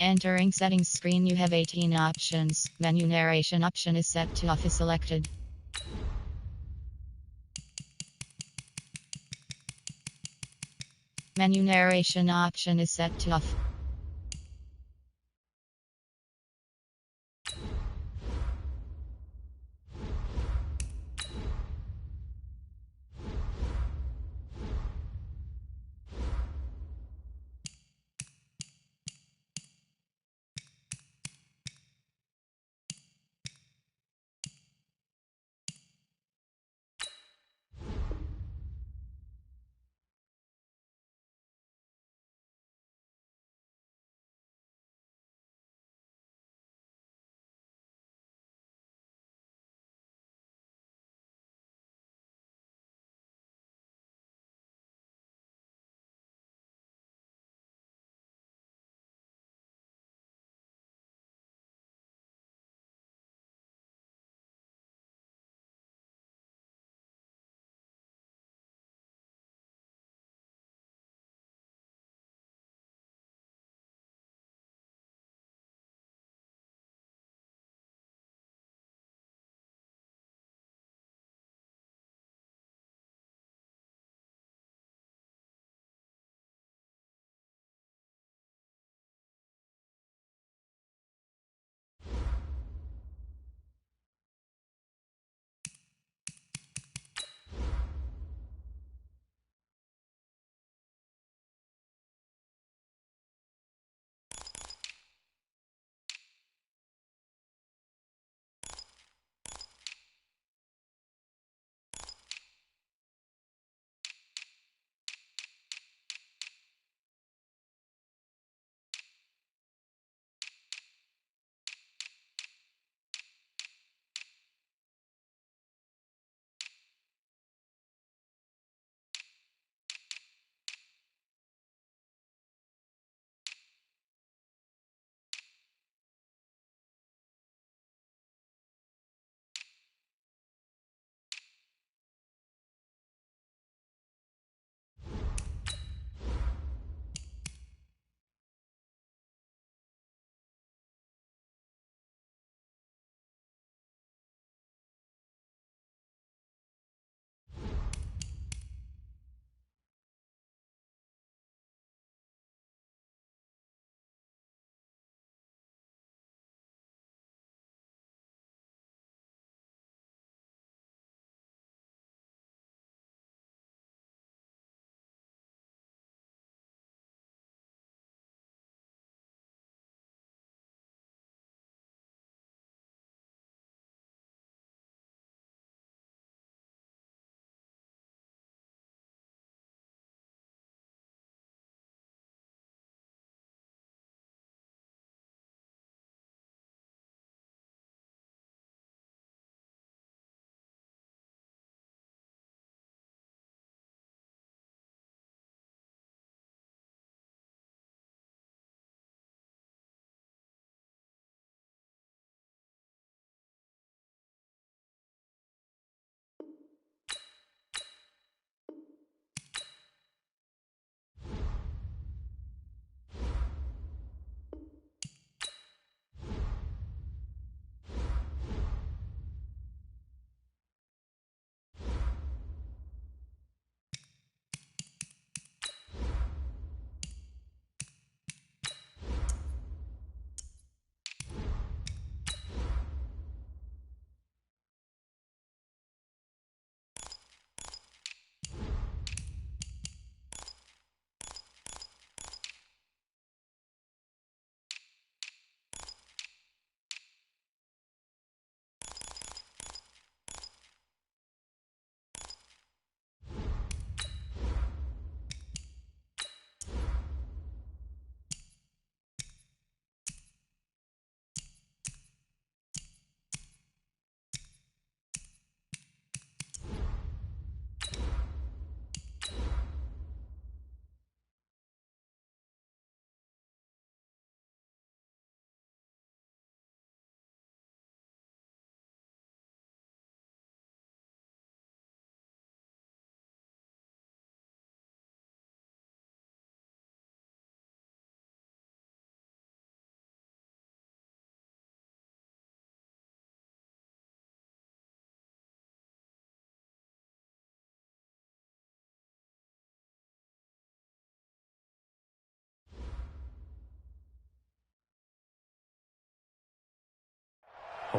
Entering settings screen, you have 18 options. Menu narration option is set to off is selected. Menu narration option is set to off.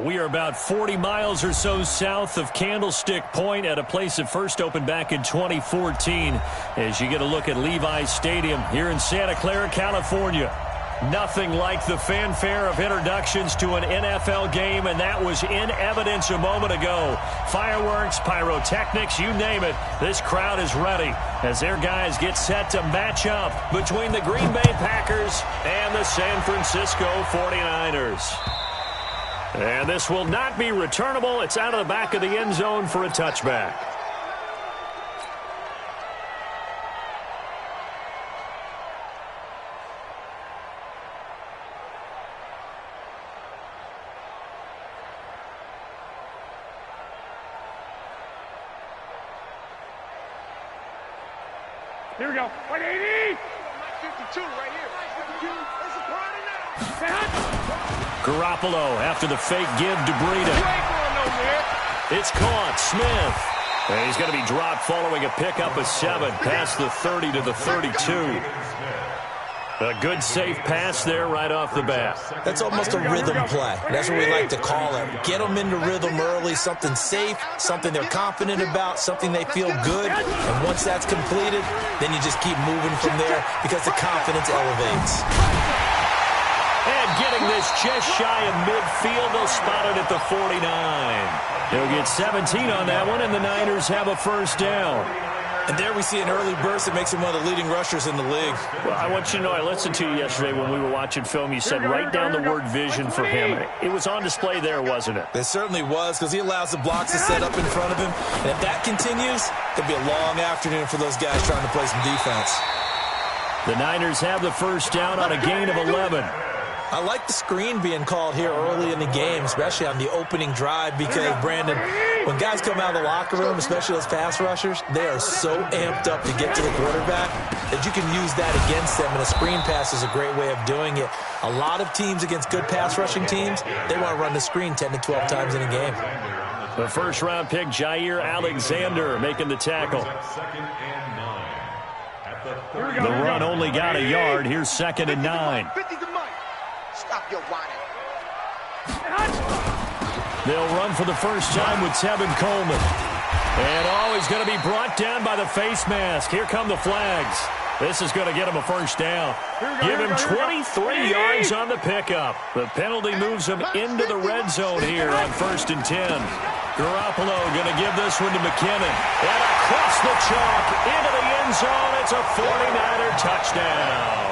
We are about 40 miles or so south of Candlestick Point at a place that first opened back in 2014 as you get a look at Levi's Stadium here in Santa Clara, California. Nothing like the fanfare of introductions to an NFL game, and that was in evidence a moment ago. Fireworks, pyrotechnics, you name it, this crowd is ready as their guys get set to match up between the Green Bay Packers and the San Francisco 49ers. And this will not be returnable. It's out of the back of the end zone for a touchback. Here we go. 180. 52 right here. 52. It's a party now. Garoppolo after the fake give to Breida. It's caught. Smith. And he's going to be dropped following a pickup of 7 past the 30 to the 32. A good safe pass there right off the bat. That's almost a rhythm play. That's what we like to call it. Get them into rhythm early, something safe, something they're confident about, something they feel good. And once that's completed, then you just keep moving from there because the confidence elevates. And getting this just shy of midfield, they'll spot it at the 49. They'll get 17 on that one, and the Niners have a first down. And there we see an early burst that makes him one of the leading rushers in the league. Well, I want you to know, I listened to you yesterday when we were watching film. You said write down the word vision for him. It was on display there, wasn't it? It certainly was, because he allows the blocks to set up in front of him. And if that continues, it'll be a long afternoon for those guys trying to play some defense. The Niners have the first down on a gain of 11. I like the screen being called here early in the game, especially on the opening drive, because, Brandon, when guys come out of the locker room, especially those pass rushers, they are so amped up to get to the quarterback that you can use that against them, and a screen pass is a great way of doing it. A lot of teams against good pass rushing teams, they want to run the screen 10 to 12 times in a game. The first-round pick, Jair Alexander, making the tackle. The run only got a yard. Here's 2nd and 9. Stop your whining. They'll run for the first time with Tevin Coleman. And he's going to be brought down by the face mask. Here come the flags. This is going to get him a first down. Give him 23 yards on the pickup. The penalty moves him into the red zone here on 1st and 10. Garoppolo going to give this one to McKinnon. And across the chalk into the end zone. It's a 49er touchdown.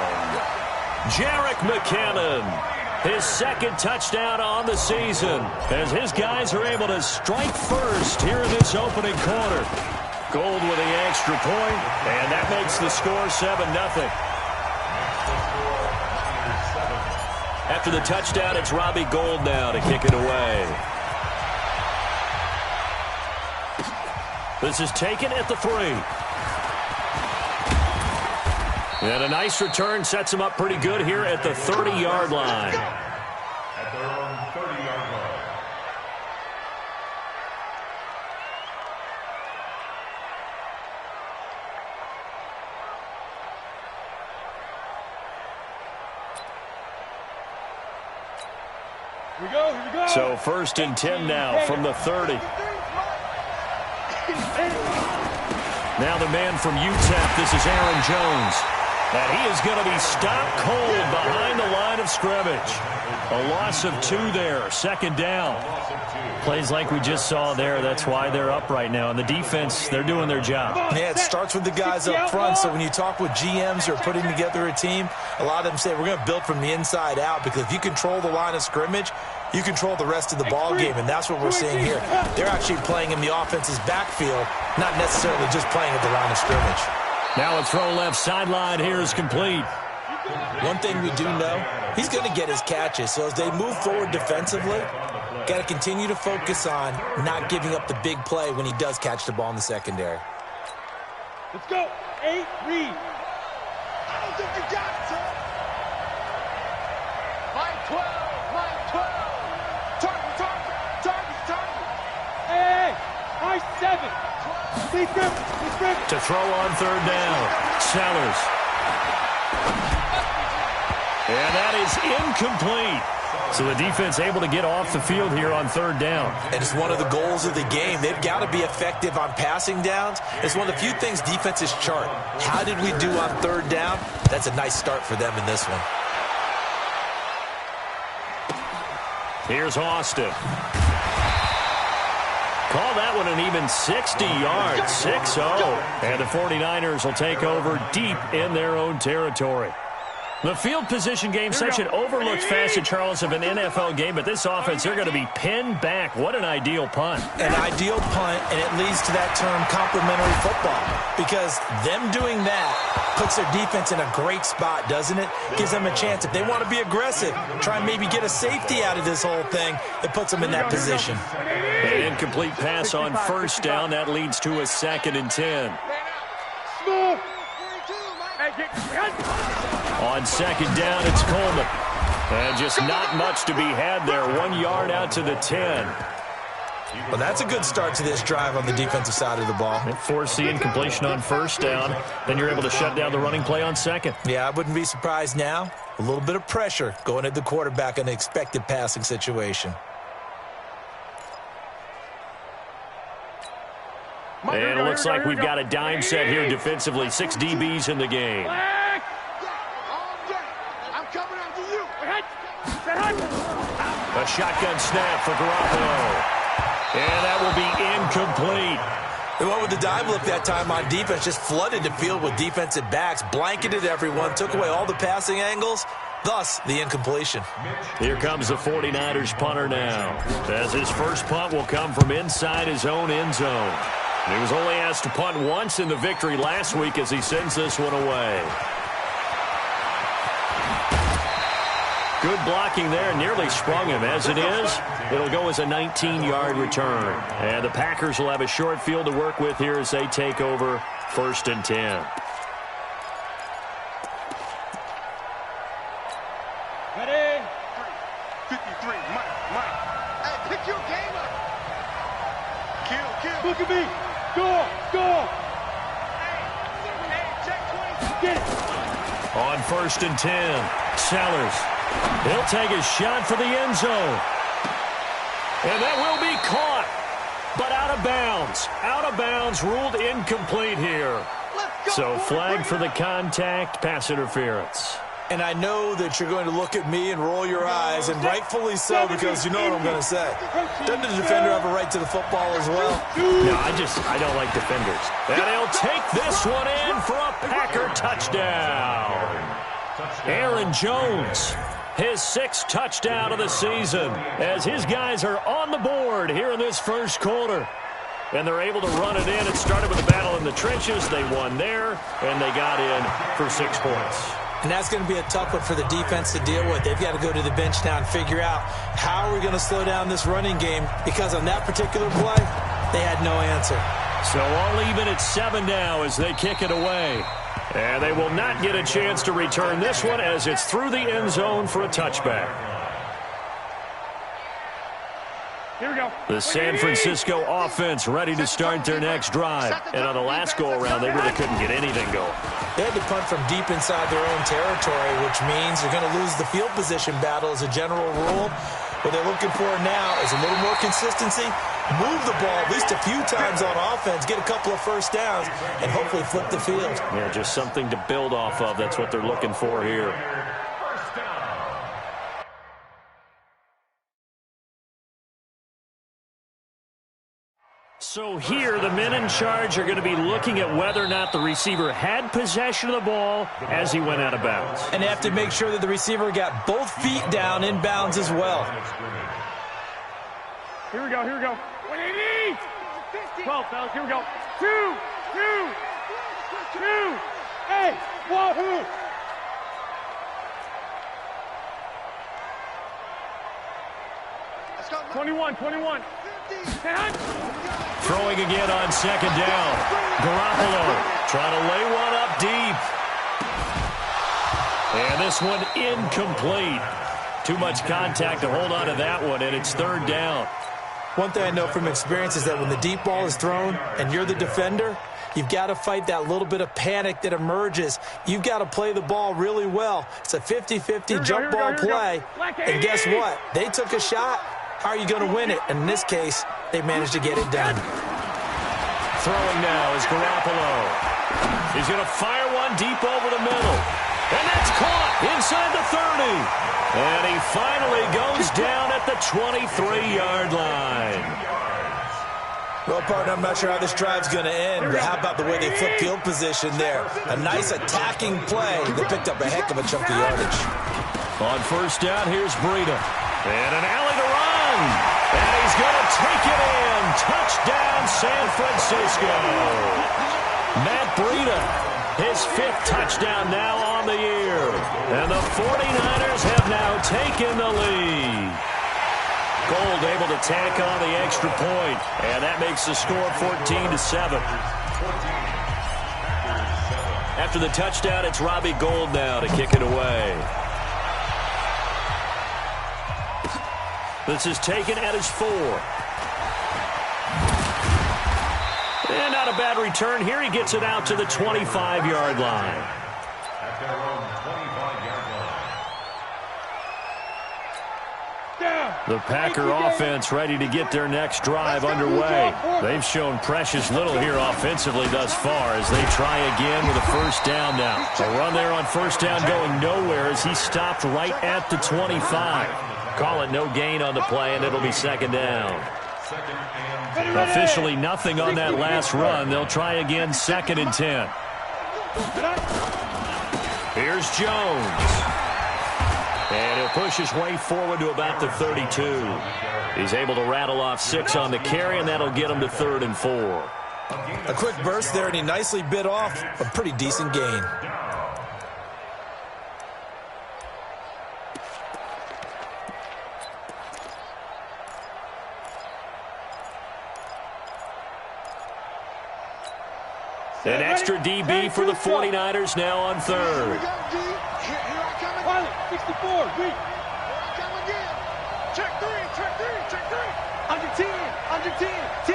Jerick McKinnon, his 2nd touchdown on the season, as his guys are able to strike first here in this opening quarter. Gold with the extra point, and that makes the score 7-0. After the touchdown, it's Robbie Gould now to kick it away. This is taken at the 3. And a nice return sets him up pretty good here at the 30-yard line. At their own 30-yard line. Here we go. So 1st and 10 now from the 30. Now the man from UTEP, this is Aaron Jones. And he is going to be stopped cold behind the line of scrimmage. A loss of 2 there, 2nd down. Plays like we just saw there, that's why they're up right now. And the defense, they're doing their job. Yeah, it starts with the guys up front. So when you talk with GMs who are putting together a team, a lot of them say we're going to build from the inside out, because if you control the line of scrimmage, you control the rest of the ball game, and that's what we're seeing here. They're actually playing in the offense's backfield, not necessarily just playing at the line of scrimmage. Now a throw left sideline here is complete. One thing we do know, he's going to get his catches. So as they move forward defensively, got to continue to focus on not giving up the big play when he does catch the ball in the secondary. Let's go. 8, read. I don't think you got it, son. Line 12, line 12. Target. Hey, line 7. To throw on 3rd down. Sellers. And that is incomplete. So the defense able to get off the field here on third down. And it's one of the goals of the game. They've got to be effective on passing downs. It's one of the few things defenses chart. How did we do on third down? That's a nice start for them in this one. Here's Austin. Call that one an even 60 yards, 6-0. And the 49ers will take over deep in their own territory. The field position game, such an overlooked facet, Charles, of an NFL game, but this offense, they're going to be pinned back. What an ideal punt. An ideal punt, and it leads to that term complementary football, because them doing that puts their defense in a great spot, doesn't it? Gives them a chance. If they want to be aggressive, try and maybe get a safety out of this whole thing, it puts them in that position. An incomplete pass on first down. That leads to a 2nd and 10. On 2nd down, it's Coleman. And just not much to be had there. 1 yard out to the 10. Well, that's a good start to this drive on the defensive side of the ball. Force the incompletion on first down. Then you're able to shut down the running play on second. Yeah, I wouldn't be surprised now. A little bit of pressure going at the quarterback in an expected passing situation. And it looks like we've got a dime set here defensively. 6 DBs in the game. A shotgun snap for Garoppolo. And that will be incomplete. They went with the dime look that time on defense, just flooded the field with defensive backs, blanketed everyone, took away all the passing angles, thus the incompletion. Here comes the 49ers punter now, as his first punt will come from inside his own end zone. He was only asked to punt once in the victory last week as he sends this one away. Good blocking there, nearly sprung him. As it is, it'll go as a 19-yard return. And the Packers will have a short field to work with here as they take over 1st and 10. Ready? 53, Mike. Hey, pick your game up. Kill. Look at me. Go. Hey, check 20. Get it. On 1st and 10, Sellers. He'll take a shot for the end zone. And that will be caught, but out of bounds. Out of bounds, ruled incomplete here. So flag for the contact, pass interference. And I know that you're going to look at me and roll your eyes, and rightfully so, because you know what I'm going to say. Doesn't the defender have a right to the football as well? No, I don't like defenders. And he'll take this one in for a Packer touchdown. Aaron Jones, his 6th touchdown of the season, as his guys are on the board here in this first quarter. And they're able to run it in. It started with a battle in the trenches. They won there, and they got in for 6 points. And that's going to be a tough one for the defense to deal with. They've got to go to the bench now and figure out how are we going to slow down this running game, because on that particular play, they had no answer. So all even at 7 now as they kick it away. And they will not get a chance to return this one as it's through the end zone for a touchback. Here we go. The San Francisco offense ready to start their next drive. And on the last go-around, they really couldn't get anything going. They had to punt from deep inside their own territory, which means they're going to lose the field position battle as a general rule. What they're looking for now is a little more consistency, move the ball at least a few times on offense, get a couple of first downs, and hopefully flip the field. Yeah, just something to build off of. That's what they're looking for here. So here, the men in charge are going to be looking at whether or not the receiver had possession of the ball as he went out of bounds. And they have to make sure that the receiver got both feet down in bounds as well. Here we go. 180. 12, fellas. Here we go. 2. Hey, wahoo. Let's go. 21. Throwing again on 2nd down. Garoppolo trying to lay one up deep. And this one incomplete. Too much contact to hold on to that one, and it's 3rd down. One thing I know from experience is that when the deep ball is thrown and you're the defender, You've got to fight that little bit of panic that emerges. You've got to play the ball really well. It's a 50-50 jump ball play. And guess what? They took a shot. How are you going to win it? And in this case, they managed to get it done. Throwing now is Garoppolo. He's going to fire one deep over the middle. And that's caught inside the 30. And he finally goes down at the 23-yard line. Well, partner, I'm not sure how this drive's going to end, but how about the way they flip field position there? A nice attacking play that picked up a heck of a chunk of yardage. On first down, here's Breida. And an alley to run. And he's going to take it in. Touchdown, San Francisco. Matt Breida, his 5th touchdown now on the year. And the 49ers have now taken the lead. Gold able to tack on the extra point. And that makes the score 14-7. After the touchdown, it's Robbie Gould now to kick it away. This is taken at his 4. And not a bad return. Here he gets it out to the 25-yard line. At their own 25-yard line. The Packer offense ready to get their next drive underway. They've shown precious little here offensively thus far as they try again with a first down now. A run there on first down going nowhere as he stopped right at the 25. Call it no gain on the play, and it'll be second down. Officially nothing on that last run. They'll try again, 2nd and 10. Here's Jones. And he'll push his way forward to about the 32. He's able to rattle off 6 on the carry, and that'll get him to 3rd and 4. A quick burst there, and he nicely bit off a pretty decent gain. An extra DB for the 49ers now on 3rd. Here I come again. 64, beat. Here I come again. Check 3, check 3, check 3. Under 10, under 10, 10.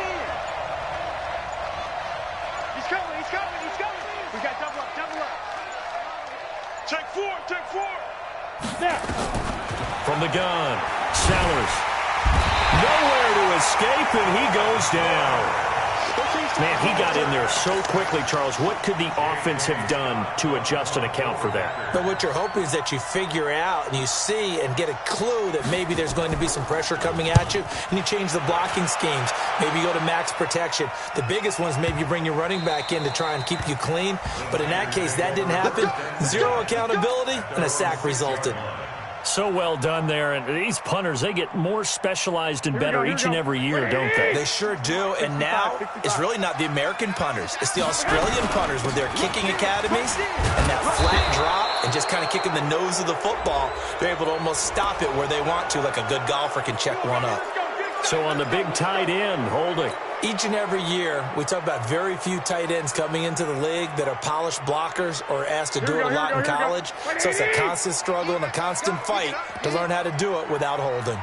He's coming, he's coming, he's coming. We got double up, double up. Check 4, check 4. There. From the gun, Sellers. Nowhere to escape, and he goes down. Man, he got in there so quickly, Charles. What could the offense have done to adjust and account for that? But what you're hoping is that you figure out and you see and get a clue that maybe there's going to be some pressure coming at you, and you change the blocking schemes. Maybe you go to max protection. The biggest ones, maybe you bring your running back in to try and keep you clean. But in that case, that didn't happen. 0 accountability, and a sack resulted. So well done there. And these punters, they get more specialized and better each and every year, don't they? They sure do. And now it's really not the American punters. It's the Australian punters with their kicking academies and that flat drop and just kind of kicking the nose of the football. They're able to almost stop it where they want to, like a good golfer can check one up. So on the big tight end, holding. Each and every year, we talk about very few tight ends coming into the league that are polished blockers or asked to do it a lot in college. So it's a constant struggle and a constant fight to learn how to do it without holding.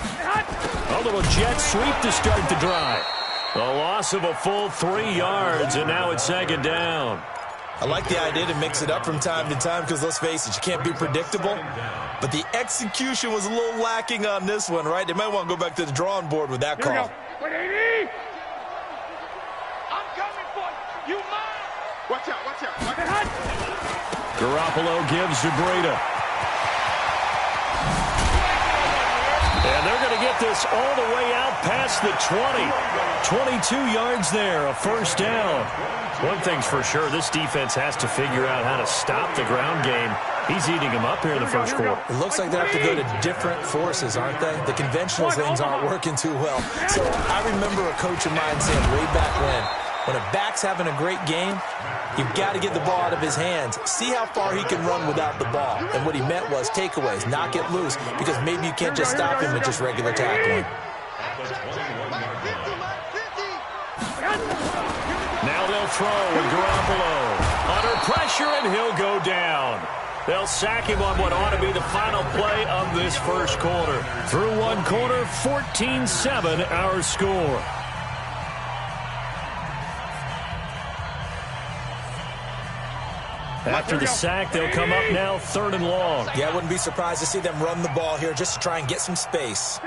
A little jet sweep to start the drive. A loss of a full 3 yards, and now it's 2nd down. I like the idea to mix it up from time to time because, let's face it, you can't be predictable. But the execution was a little lacking on this one, right? They might want to go back to the drawing board with that call. Wait, 80. I'm coming for you. You mine. Watch out, watch out. Watch out. Garoppolo gives to Breida. And they're going to get this all the way out past the 20. 22 yards there, a first down. One thing's for sure, this defense has to figure out how to stop the ground game. He's eating them up here in the first quarter. It looks like they have to go to different forces, aren't they? The conventional things aren't working too well. So I remember a coach of mine saying way back when a back's having a great game, you've got to get the ball out of his hands. See how far he can run without the ball. And what he meant was takeaways, knock it loose, because maybe you can't just stop him with just regular tackling. Now they'll throw with Garoppolo. Under pressure, and he'll go down. They'll sack him on what ought to be the final play of this first quarter. Through one quarter, 14-7 our score. After the sack, they'll come up now 3rd and long. Yeah, I wouldn't be surprised to see them run the ball here just to try and get some space.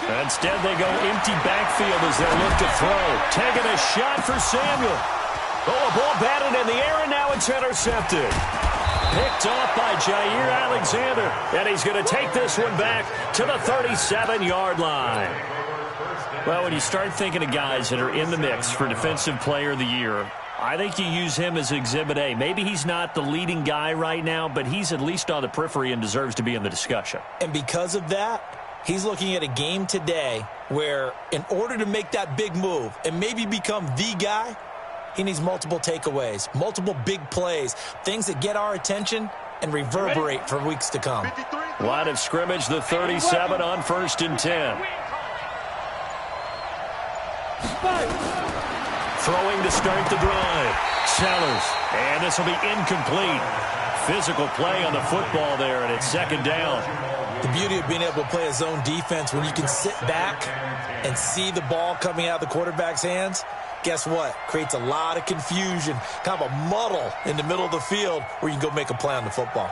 Instead, they go empty backfield as they look to throw. Taking a shot for Samuel. Oh, a ball batted in the air, and now it's intercepted. Picked off by Jair Alexander, and he's going to take this one back to the 37-yard line. Well, when you start thinking of guys that are in the mix for Defensive Player of the Year, I think you use him as Exhibit A. Maybe he's not the leading guy right now, but he's at least on the periphery and deserves to be in the discussion. And because of that, he's looking at a game today where in order to make that big move and maybe become the guy, he needs multiple takeaways, multiple big plays, things that get our attention and reverberate for weeks to come. Line of scrimmage, the 37 on 1st and 10. Throwing to start the drive. Sellers. And this will be incomplete. Physical play on the football there, and it's 2nd down. The beauty of being able to play a zone defense when you can sit back and see the ball coming out of the quarterback's hands, guess what? Creates a lot of confusion, kind of a muddle in the middle of the field where you can go make a play on the football.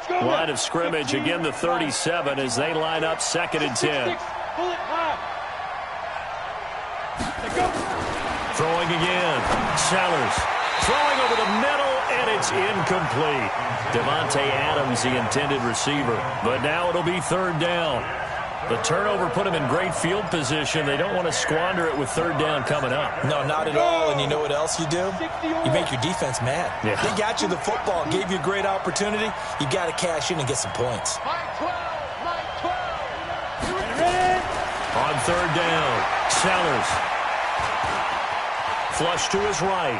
Line of scrimmage, again the 37 as they line up 2nd and 10. Throwing again. Sellers. Throwing over the middle, and it's incomplete. Devontae Adams, the intended receiver. But now it'll be 3rd down. The turnover put him in great field position. They don't want to squander it with 3rd down coming up. No, not at all. And you know what else you do? You make your defense mad. Yeah. They got you the football, gave you a great opportunity. You got to cash in and get some points. On 3rd down, Sellers. Flush to his right.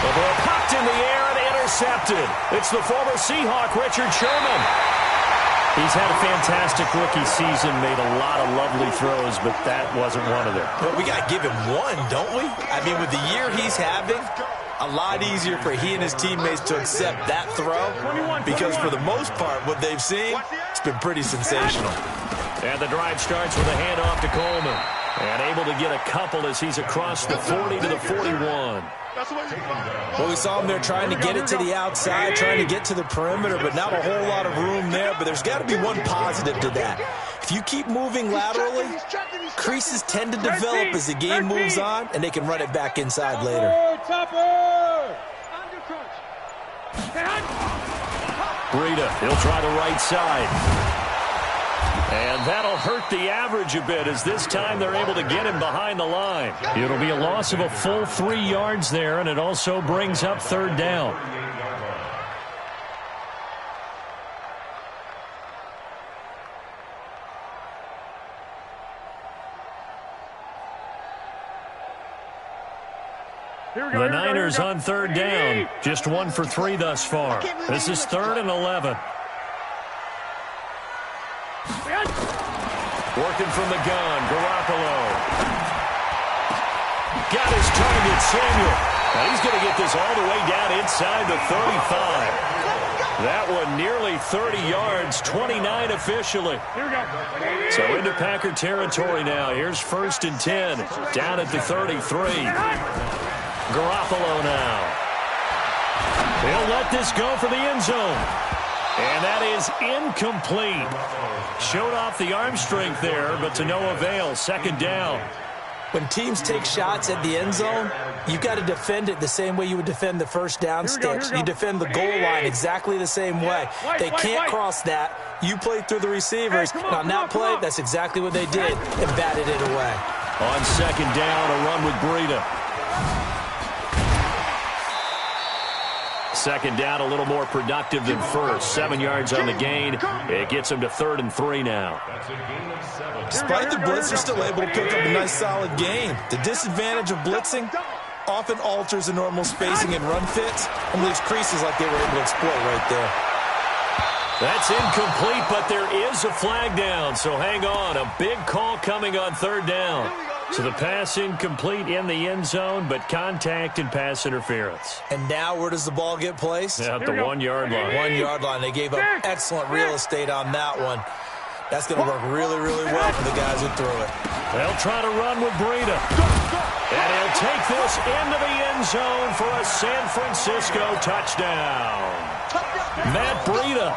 The ball popped in the air and intercepted. It's the former Seahawk, Richard Sherman. He's had a fantastic rookie season, made a lot of lovely throws, but that wasn't one of them. Well, we got to give him one, don't we? I mean, with the year he's having, a lot easier for he and his teammates to accept that throw because for the most part, what they've seen, it's been pretty sensational. And the drive starts with a handoff to Coleman. And able to get a couple as he's across the 40 to the 41. Well, we saw him there trying to get it to the outside, trying to get to the perimeter, but not a whole lot of room there. But there's got to be one positive to that. If you keep moving laterally, creases tend to develop as the game moves on, and they can run it back inside later. Breida, he'll try the right side. And that'll hurt the average a bit as this time they're able to get him behind the line. It'll be a loss of a full 3 yards there, and it also brings up 3rd down. The Niners on 3rd down. Just 1 for 3 thus far. This is 3rd and 11. Working from the gun, Garoppolo. Got his target, Samuel. Now he's going to get this all the way down inside the 35. That one nearly 30 yards, 29 officially. So into Packer territory now. Here's 1st and 10, down at the 33. Garoppolo now. He'll let this go for the end zone. And that is incomplete. Showed off the arm strength there, but to no avail. 2nd down. When teams take shots at the end zone, you've got to defend it the same way you would defend the first down sticks. You defend the goal line exactly the same way. They can't cross that. You play through the receivers. Now, on that play, that's exactly what they did and batted it away. On 2nd down, a run with Breida. 2nd down, a little more productive than first. 7 yards on the gain. It gets them to 3rd and 3 now. Despite the blitz, they're still able to pick up a nice, solid gain. The disadvantage of blitzing often alters the normal spacing and run fits and leaves creases like they were able to exploit right there. That's incomplete, but there is a flag down, so hang on. A big call coming on 3rd down. So the pass incomplete in the end zone, but contact and pass interference. And now where does the ball get placed? At the 1 yard line. 1 yard line. They gave up excellent real estate on that one. That's going to work really, really well for the guys who threw it. They'll try to run with Breida. And he'll take this into the end zone for a San Francisco touchdown. Matt Breida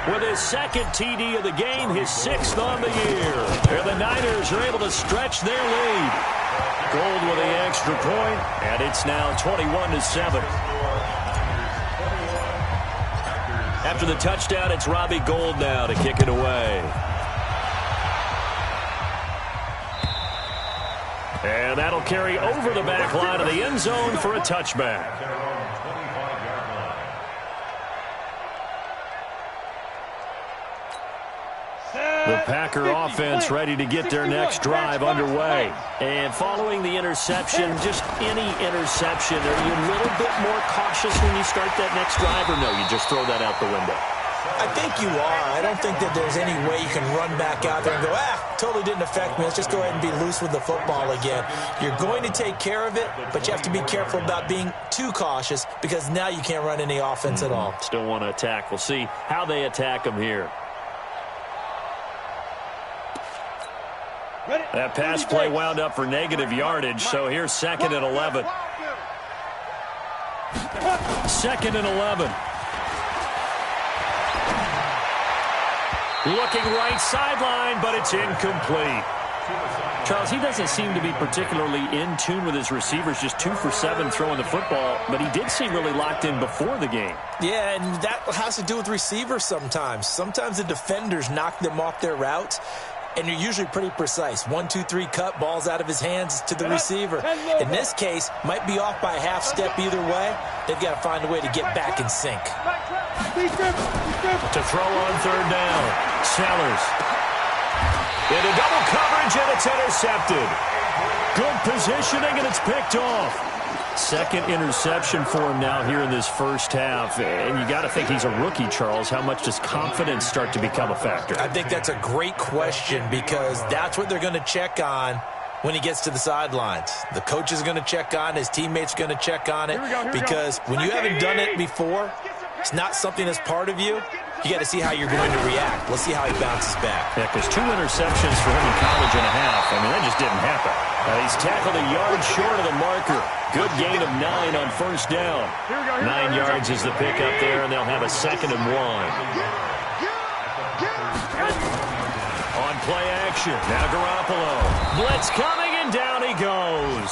with his second TD of the game, his 6th on the year. And the Niners are able to stretch their lead. Gold with the extra point, and it's now 21-7. After the touchdown, it's Robbie Gould now to kick it away. And that'll carry over the back line of the end zone for a touchback. The Packer offense ready to get their next drive underway. And following the interception, just any interception, are you a little bit more cautious when you start that next drive, or no, you just throw that out the window? I think you are. I don't think that there's any way you can run back out there and go, totally didn't affect me. Let's just go ahead and be loose with the football again. You're going to take care of it, but you have to be careful about being too cautious because now you can't run any offense at all. Still want to attack. We'll see how they attack them here. That pass play wound up for negative yardage, so here's 2nd and 11. 2nd and 11. Looking right sideline, but it's incomplete. Charles, he doesn't seem to be particularly in tune with his receivers, just 2 for 7 throwing the football, but he did seem really locked in before the game. Yeah, and that has to do with receivers sometimes. Sometimes the defenders knock them off their routes, and you're usually pretty precise. 1, 2, 3 cut, balls out of his hands to the receiver. In this case, might be off by a half step either way. They've got to find a way to get back in sync. To throw on 3rd down, Sellers. Into double coverage, and it's intercepted. Good positioning, and it's picked off. 2nd interception for him now here in this first half. And you got to think he's a rookie, Charles. How much does confidence start to become a factor? I think that's a great question because that's what they're going to check on when he gets to the sidelines. The coach is going to check on, his teammates are going to check on it because when you haven't done it before, it's not something that's part of you. You got to see how you're going to react. Let's see how he bounces back. Yeah, because 2 interceptions for him in college and a half. I mean, that just didn't happen. He's tackled a yard short of the marker. Good gain of 9 on 1st down. 9 yards is the pickup there, and they'll have a 2nd and 1. On play action, now Garoppolo. Blitz coming, and down he goes.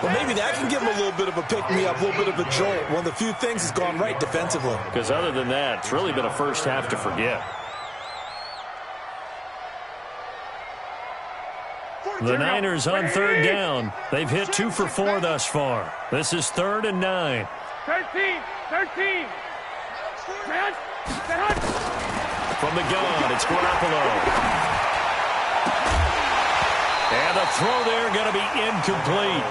Well, maybe that can give him a little bit of a pick-me-up, a little bit of a jolt. One of the few things that's gone right defensively. Because other than that, it's really been a first half to forget. The Niners on 3rd down. They've hit 2 for 4 thus far. This is 3rd and 9. 13. From the gun, it's Garoppolo. And the throw there going to be incomplete.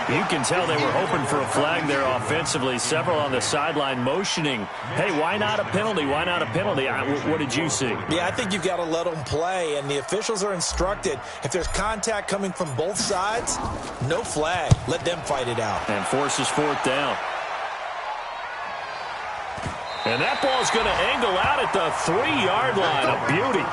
You can tell they were hoping for a flag there offensively. Several on the sideline motioning, hey, why not a penalty? Why not a penalty? What did you see? Yeah, I think you've got to let them play, and the officials are instructed. If there's contact coming from both sides, no flag. Let them fight it out. And forces 4th down. And that ball's going to angle out at the 3-yard line. A beauty.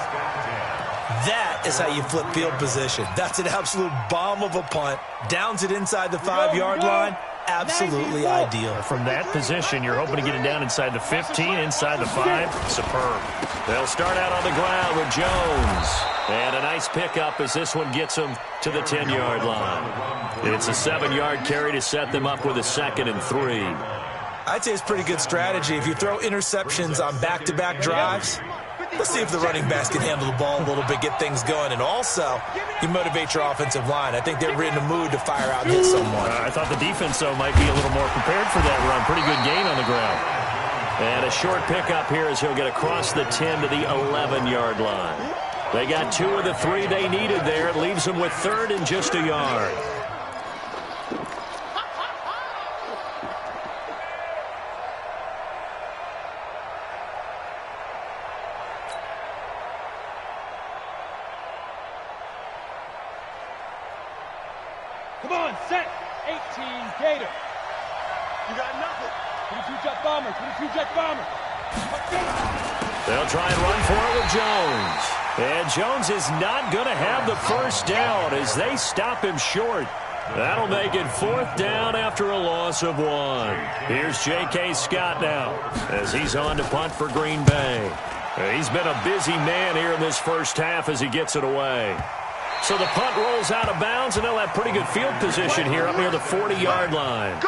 That is how you flip field position. That's an absolute bomb of a punt. Downs it inside the 5-yard line. Absolutely ideal. From that position, you're hoping to get it down inside the 15, inside the 5. Superb. They'll start out on the ground with Jones. And a nice pickup as this one gets them to the 10-yard line. It's a 7-yard carry to set them up with a 2nd and 3. I'd say it's pretty good strategy. If you throw interceptions on back-to-back drives, let's see if the running backs can handle the ball a little bit, get things going. And also, you motivate your offensive line. I think they're in a mood to fire out and hit someone. I thought the defense, though, might be a little more prepared for that run. Pretty good gain on the ground. And a short pickup here as he'll get across the 10 to the 11-yard line. They got 2 of the 3 they needed there. It leaves them with 3rd and just a yard. Gator. You got nothing. 22 jet bomber. 22 jet bomber. They'll try and run for it with Jones. And Jones is not going to have the first down as they stop him short. That'll make it 4th down after a loss of 1. Here's J.K. Scott now as he's on to punt for Green Bay. He's been a busy man here in this first half as he gets it away. So the punt rolls out of bounds, and they'll have pretty good field position here up near the 40-yard line.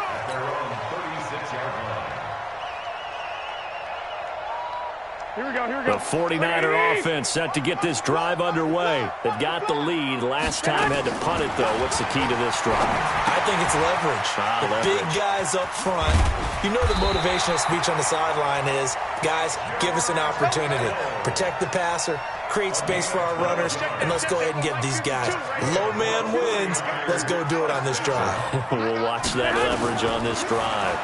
Here we go, here we go. The 49er offense set to get this drive underway. They've got the lead. Last time had to punt it, though. What's the key to this drive? I think it's leverage. Big guys up front. You know the motivational speech on the sideline is, guys, give us an opportunity. Protect the passer, create space for our runners, and let's go ahead and get these guys. Low man wins. Let's go do it on this drive. We'll watch that leverage on this drive.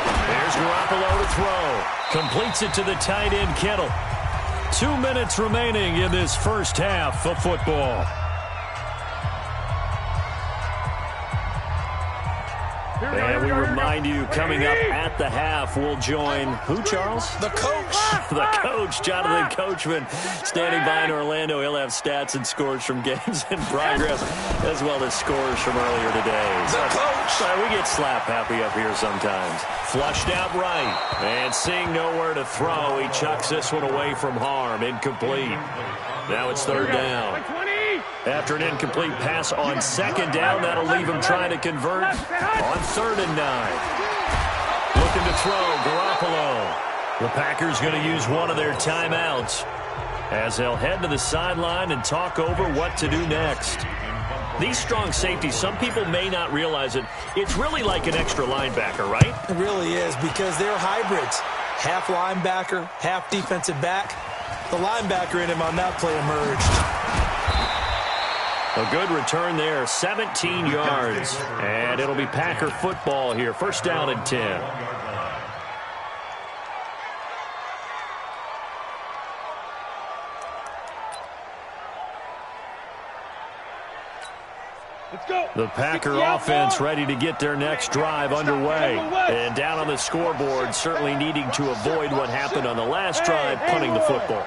Here's Garoppolo to throw. Completes it to the tight end, Kittle. 2 minutes remaining in this first half of football. And we remind you, coming up at the half, we'll join who, Charles? The coach. The coach, Jonathan Coachman, standing by in Orlando. He'll have stats and scores from games in progress, as well as scores from earlier today. The coach. We get slap happy up here sometimes. Flushed out right, and seeing nowhere to throw, he chucks this one away from harm. Incomplete. Now it's 3rd down. After an incomplete pass on 2nd down, that'll leave him trying to convert on 3rd and 9. Looking to throw, Garoppolo. The Packers going to use one of their timeouts as they'll head to the sideline and talk over what to do next. These strong safeties, some people may not realize it. It's really like an extra linebacker, right? It really is, because they're hybrids. Half linebacker, half defensive back. The linebacker in him on that play emerged. A good return there, 17 yards. And it'll be Packer football here. 1st down and 10. Let's go. The Packer offense ready to get their next drive underway. And down on the scoreboard, certainly needing to avoid what happened on the last drive, punting the football.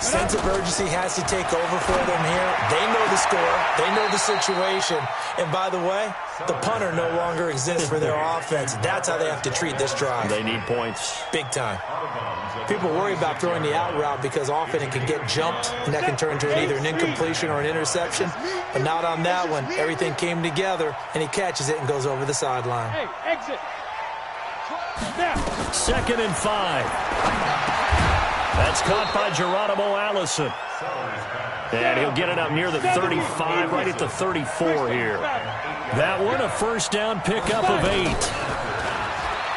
Sense of urgency has to take over for them here. They know the score. They know the situation. And by the way, the punter no longer exists for their offense. That's how they have to treat this drive. They need points. Big time. People worry about throwing the out route because often it can get jumped, and that can turn into either an incompletion or an interception. But not on that one. Everything came together, and he catches it and goes over the sideline. Hey, exit. Now. 2nd and 5. That's caught by Geronimo Allison. And he'll get it up near the 35, right at the 34 here. That one, a 1st down pickup of 8.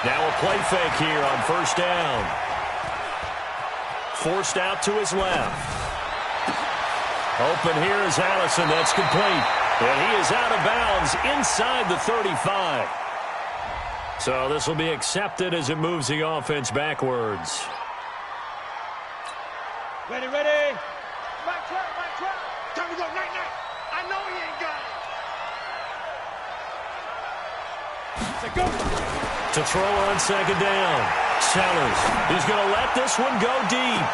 Now a play fake here on 1st down. Forced out to his left. Open here is Allison. That's complete. And he is out of bounds inside the 35. So this will be accepted as it moves the offense backwards. Ready, ready. Mike trap, Mike trap. Time to go, night, night. I know he ain't got it. Say go. To throw on 2nd down. Sellers. He's going to let this one go deep.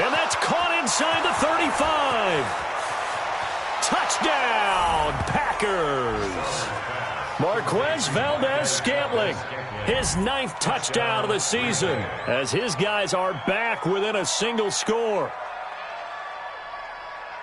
And that's caught inside the 35. Touchdown, Packers. Marquez Valdez-Scantling, his 9th touchdown of the season, as his guys are back within a single score.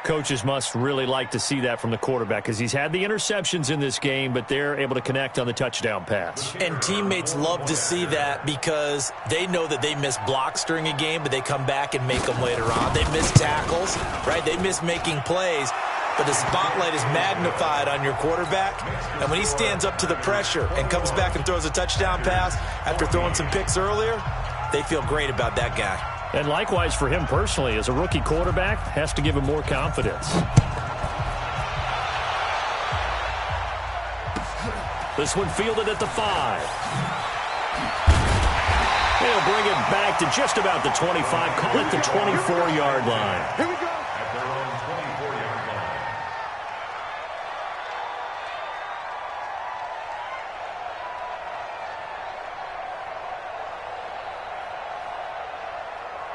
Coaches must really like to see that from the quarterback because he's had the interceptions in this game, but they're able to connect on the touchdown pass. And teammates love to see that because they know that they miss blocks during a game, but they come back and make them later on. They miss tackles, right? They miss making plays. But the spotlight is magnified on your quarterback. And when he stands up to the pressure and comes back and throws a touchdown pass after throwing some picks earlier, they feel great about that guy. And likewise for him personally, as a rookie quarterback, has to give him more confidence. This one fielded at the 5. He'll bring it back to just about the 25, call it the 24-yard line. Here we go.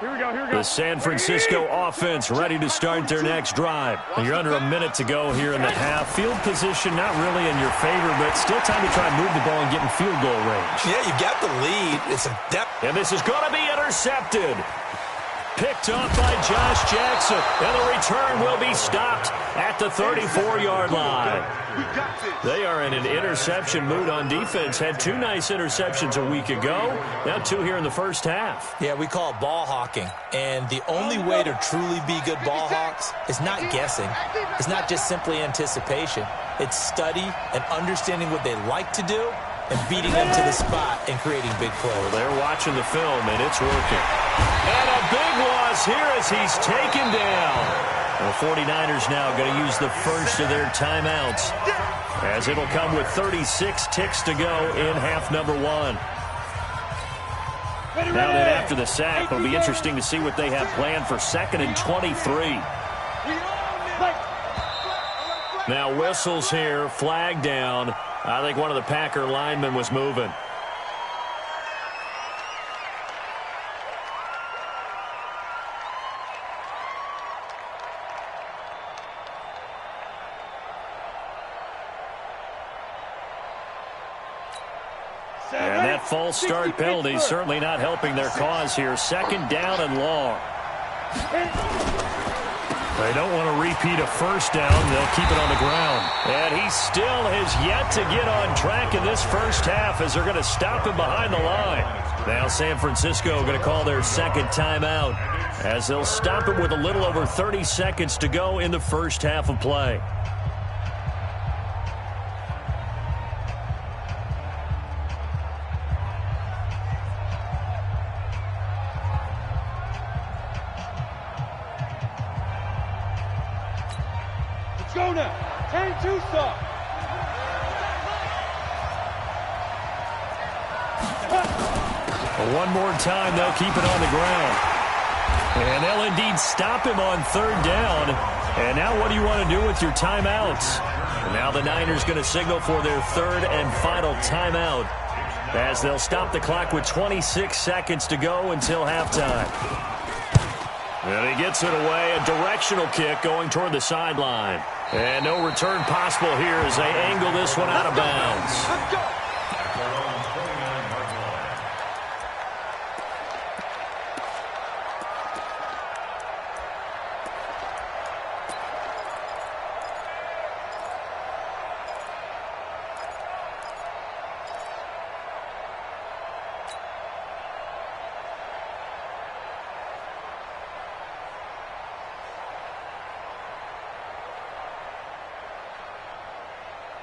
The San Francisco offense ready to start their next drive. You're under a minute to go here in the half. Field position not really in your favor, but still time to try and move the ball and get in field goal range. Yeah, you got the lead. It's a depth. And this is going to be intercepted. Picked up by Josh Jackson. And the return will be stopped at the 34-yard line. They are in an interception mood on defense. Had 2 nice interceptions a week ago. Now 2 here in the first half. Yeah, we call it ball hawking. And the only way to truly be good ball hawks is not guessing. It's not just simply anticipation. It's study and understanding what they like to do and beating them to the spot and creating big plays. Well, they're watching the film, and it's working. And a big loss here as he's taken down. The 49ers now going to use the first of their timeouts, as it'll come with 36 ticks to go in half number 1. Now then, after the sack, it'll be interesting to see what they have planned for 2nd and 23. Now whistles here, flag down. I think one of the Packer linemen was moving. And that false start penalty certainly not helping their cause here. 2nd down and long. They don't want to repeat a first down. They'll keep it on the ground. And he still has yet to get on track in this first half as they're going to stop him behind the line. Now San Francisco going to call their 2nd timeout as they'll stop him with a little over 30 seconds to go in the first half of play. Go now. 10-2 stop. One more time, they'll keep it on the ground. And they'll indeed stop him on 3rd down. And now what do you want to do with your timeouts? And now the Niners going to signal for their 3rd and final timeout, as they'll stop the clock with 26 seconds to go until halftime. And he gets it away, a directional kick going toward the sideline. And no return possible here as they angle this one out of bounds. Let's go.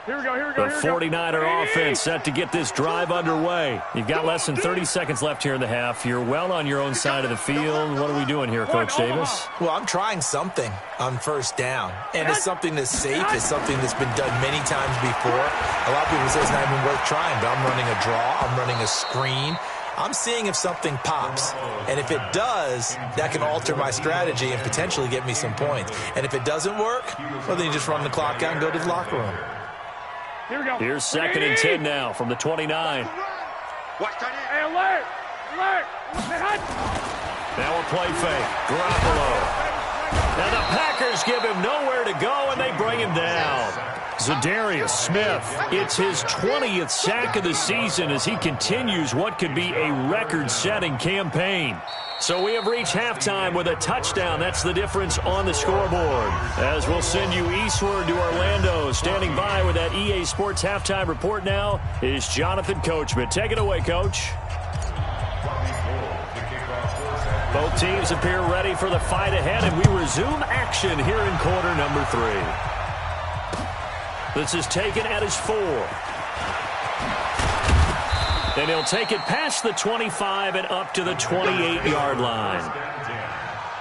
The 49er offense set to get this drive underway. You've got less than 30 seconds left here in the half. You're well on your own side of the field. What are we doing here, Coach Davis? Well, I'm trying something on 1st down. And it's something that's safe. It's something that's been done many times before. A lot of people say it's not even worth trying, but I'm running a draw. I'm running a screen. I'm seeing if something pops. And if it does, that can alter my strategy and potentially get me some points. And if it doesn't work, well, then you just run the clock out and go to the locker room. Here's 2nd and 10 now from the 29. Hey, alert! Alert! Now a play fake. Garoppolo. And the Packers give him nowhere to go, and they bring him down. Zadarius Smith, it's his 20th sack of the season as he continues what could be a record-setting campaign. So we have reached halftime with a touchdown. That's the difference on the scoreboard. As we'll send you eastward to Orlando. Standing by with that EA Sports halftime report now is Jonathan Coachman. Take it away, Coach. Both teams appear ready for the fight ahead, and we resume action here in quarter number 3. This is taken at his 4. And he'll take it past the 25 and up to the 28-yard line.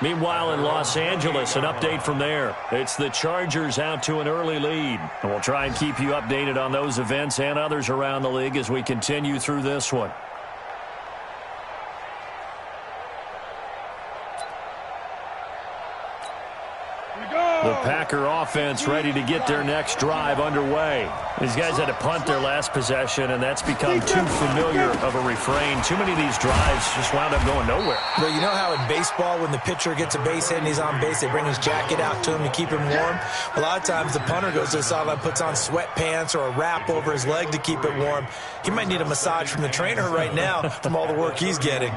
Meanwhile, in Los Angeles, an update from there. It's the Chargers out to an early lead. And we'll try and keep you updated on those events and others around the league as we continue through this one. The The Packer offense ready to get their next drive underway. These guys had to punt their last possession, and that's become too familiar of a refrain. Too many of these drives just wound up going nowhere. Well, you know how in baseball, when the pitcher gets a base hit and he's on base, they bring his jacket out to him to keep him warm? A lot of times the punter goes to the sideline, puts on sweatpants or a wrap over his leg to keep it warm. He might need a massage from the trainer right now from all the work he's getting.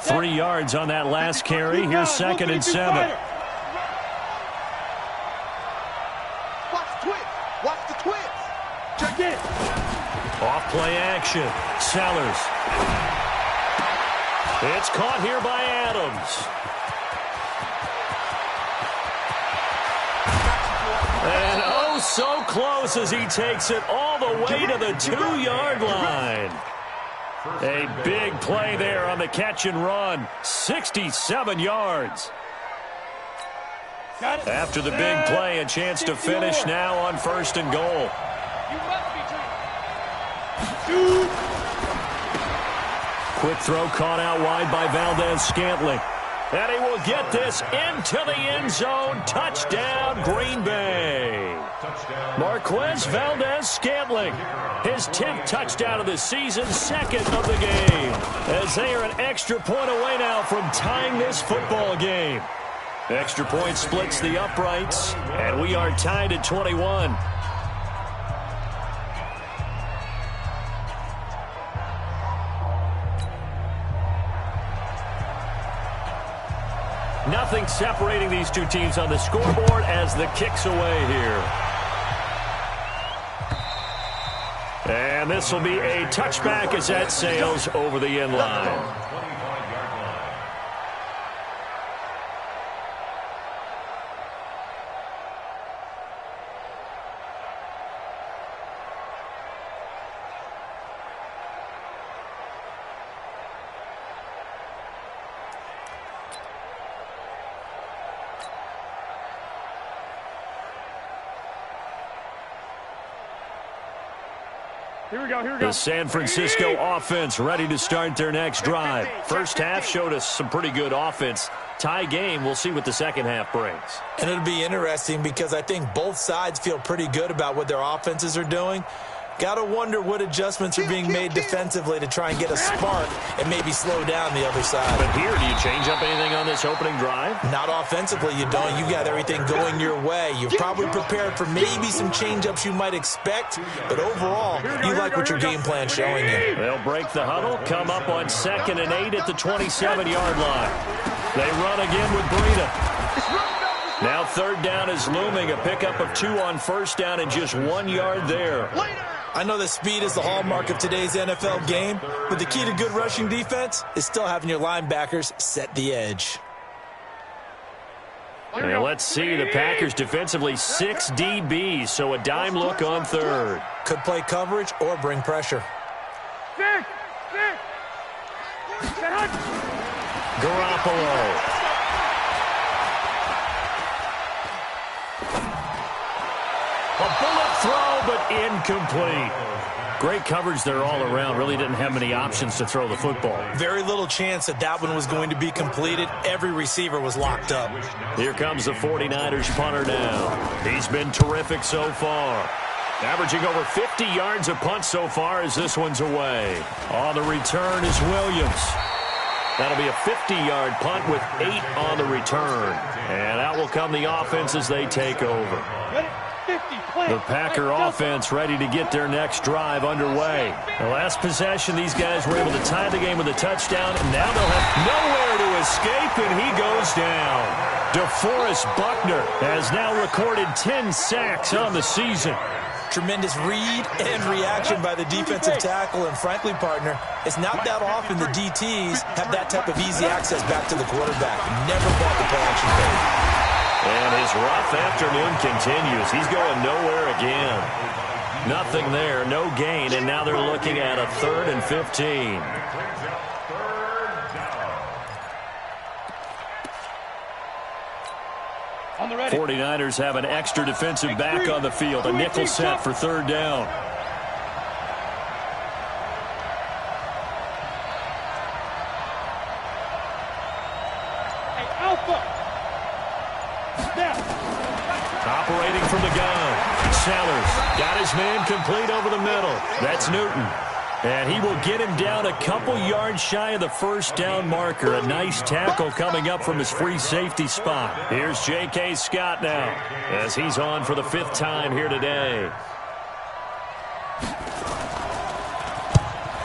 3 yards on that last carry. Here's 2nd and 7. Watch the twitch. Watch the twitch. Check it. Off play action. Sellers. It's caught here by Adams. And oh, so close as he takes it all the way to the 2-yard line. A big play there on the catch and run. 67 yards. After the big play, a chance to finish now on 1st and goal. Quick throw caught out wide by Valdez-Scantling. And he will get this into the end zone. Touchdown, Green Bay. Marquez Valdez-Scantling, his 10th touchdown of the season, 2nd of the game, as they are an extra point away now from tying this football game. Extra point splits the uprights, and we are tied at 21. Nothing separating these two teams on the scoreboard as the kick's away here. And this will be a touchback as that sails over the end line. Here we go. The San Francisco offense ready to start their next drive. First half showed us some pretty good offense. Tie game, we'll see what the second half brings. And it'll be interesting because I think both sides feel pretty good about what their offenses are doing. Got to wonder what adjustments are being made defensively to try and get a spark and maybe slow down the other side. But here, do you change up anything on this opening drive? Not offensively, you don't. You got everything going your way. You've probably prepared for maybe some change-ups you might expect, but overall, you like what your game plan's showing you. They'll break the huddle, come up on 2nd and 8 at the 27-yard line. They run again with Breida. Now 3rd down is looming, a pickup of 2 on 1st down and just 1 yard there. I know that speed is the hallmark of today's NFL game, but the key to good rushing defense is still having your linebackers set the edge. And let's see, the Packers defensively 6 DBs, so a dime look on 3rd. Could play coverage or bring pressure. Garoppolo. A bullet throw, but incomplete. Great coverage there all around. Really didn't have many options to throw the football. Very little chance that that one was going to be completed. Every receiver was locked up. Here comes the 49ers punter now. He's been terrific so far. Averaging over 50 yards a punt so far as this one's away. On the return is Williams. That'll be a 50-yard punt with 8 on the return. And out will come the offense as they take over. The Packer offense ready to get their next drive underway. The last possession, these guys were able to tie the game with a touchdown, and now they'll have nowhere to escape, and he goes down. DeForest Buckner has now recorded 10 sacks on the season. Tremendous read and reaction by the defensive tackle, and frankly, partner, it's not that often the DTs have that type of easy access back to the quarterback. Never bought the play-action fake. And his rough afternoon continues. He's going nowhere again. Nothing there, no gain, and now they're looking at a 3rd and 15. On the ready. 49ers have an extra defensive back on the field. A nickel set for 3rd down. Hey, Alpha. Got his man complete over the middle. That's Newton. And he will get him down a couple yards shy of the first down marker. A nice tackle coming up from his free safety spot. Here's J.K. Scott now as he's on for the 5th time here today.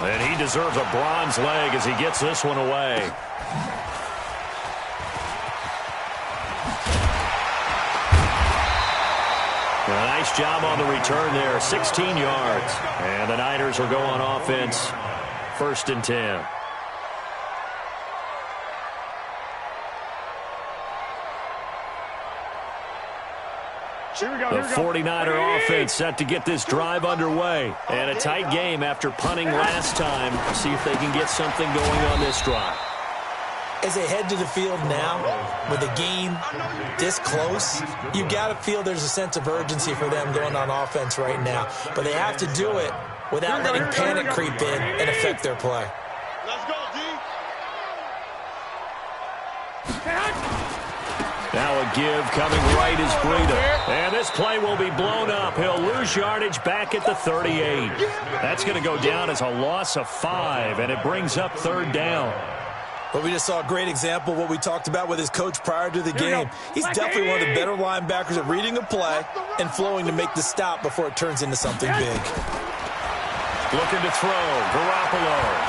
And he deserves a bronze leg as he gets this one away. A nice job on the return there, 16 yards. And the Niners will go on offense, 1st and 10. The 49er offense set to get this drive underway. And a tight game after punting last time. See if they can get something going on this drive. As they head to the field now, with the game this close, you got to feel there's a sense of urgency for them going on offense right now. But they have to do it without letting panic creep in and affect their play. Let's go, D. Now a give coming right is Breida. And this play will be blown up. He'll lose yardage back at the 38. That's going to go down as a loss of 5, and it brings up 3rd down. But we just saw a great example of what we talked about with his coach prior to the game. He's definitely one of the better linebackers at reading a play and flowing to make the stop before it turns into something big. Looking to throw. Garoppolo.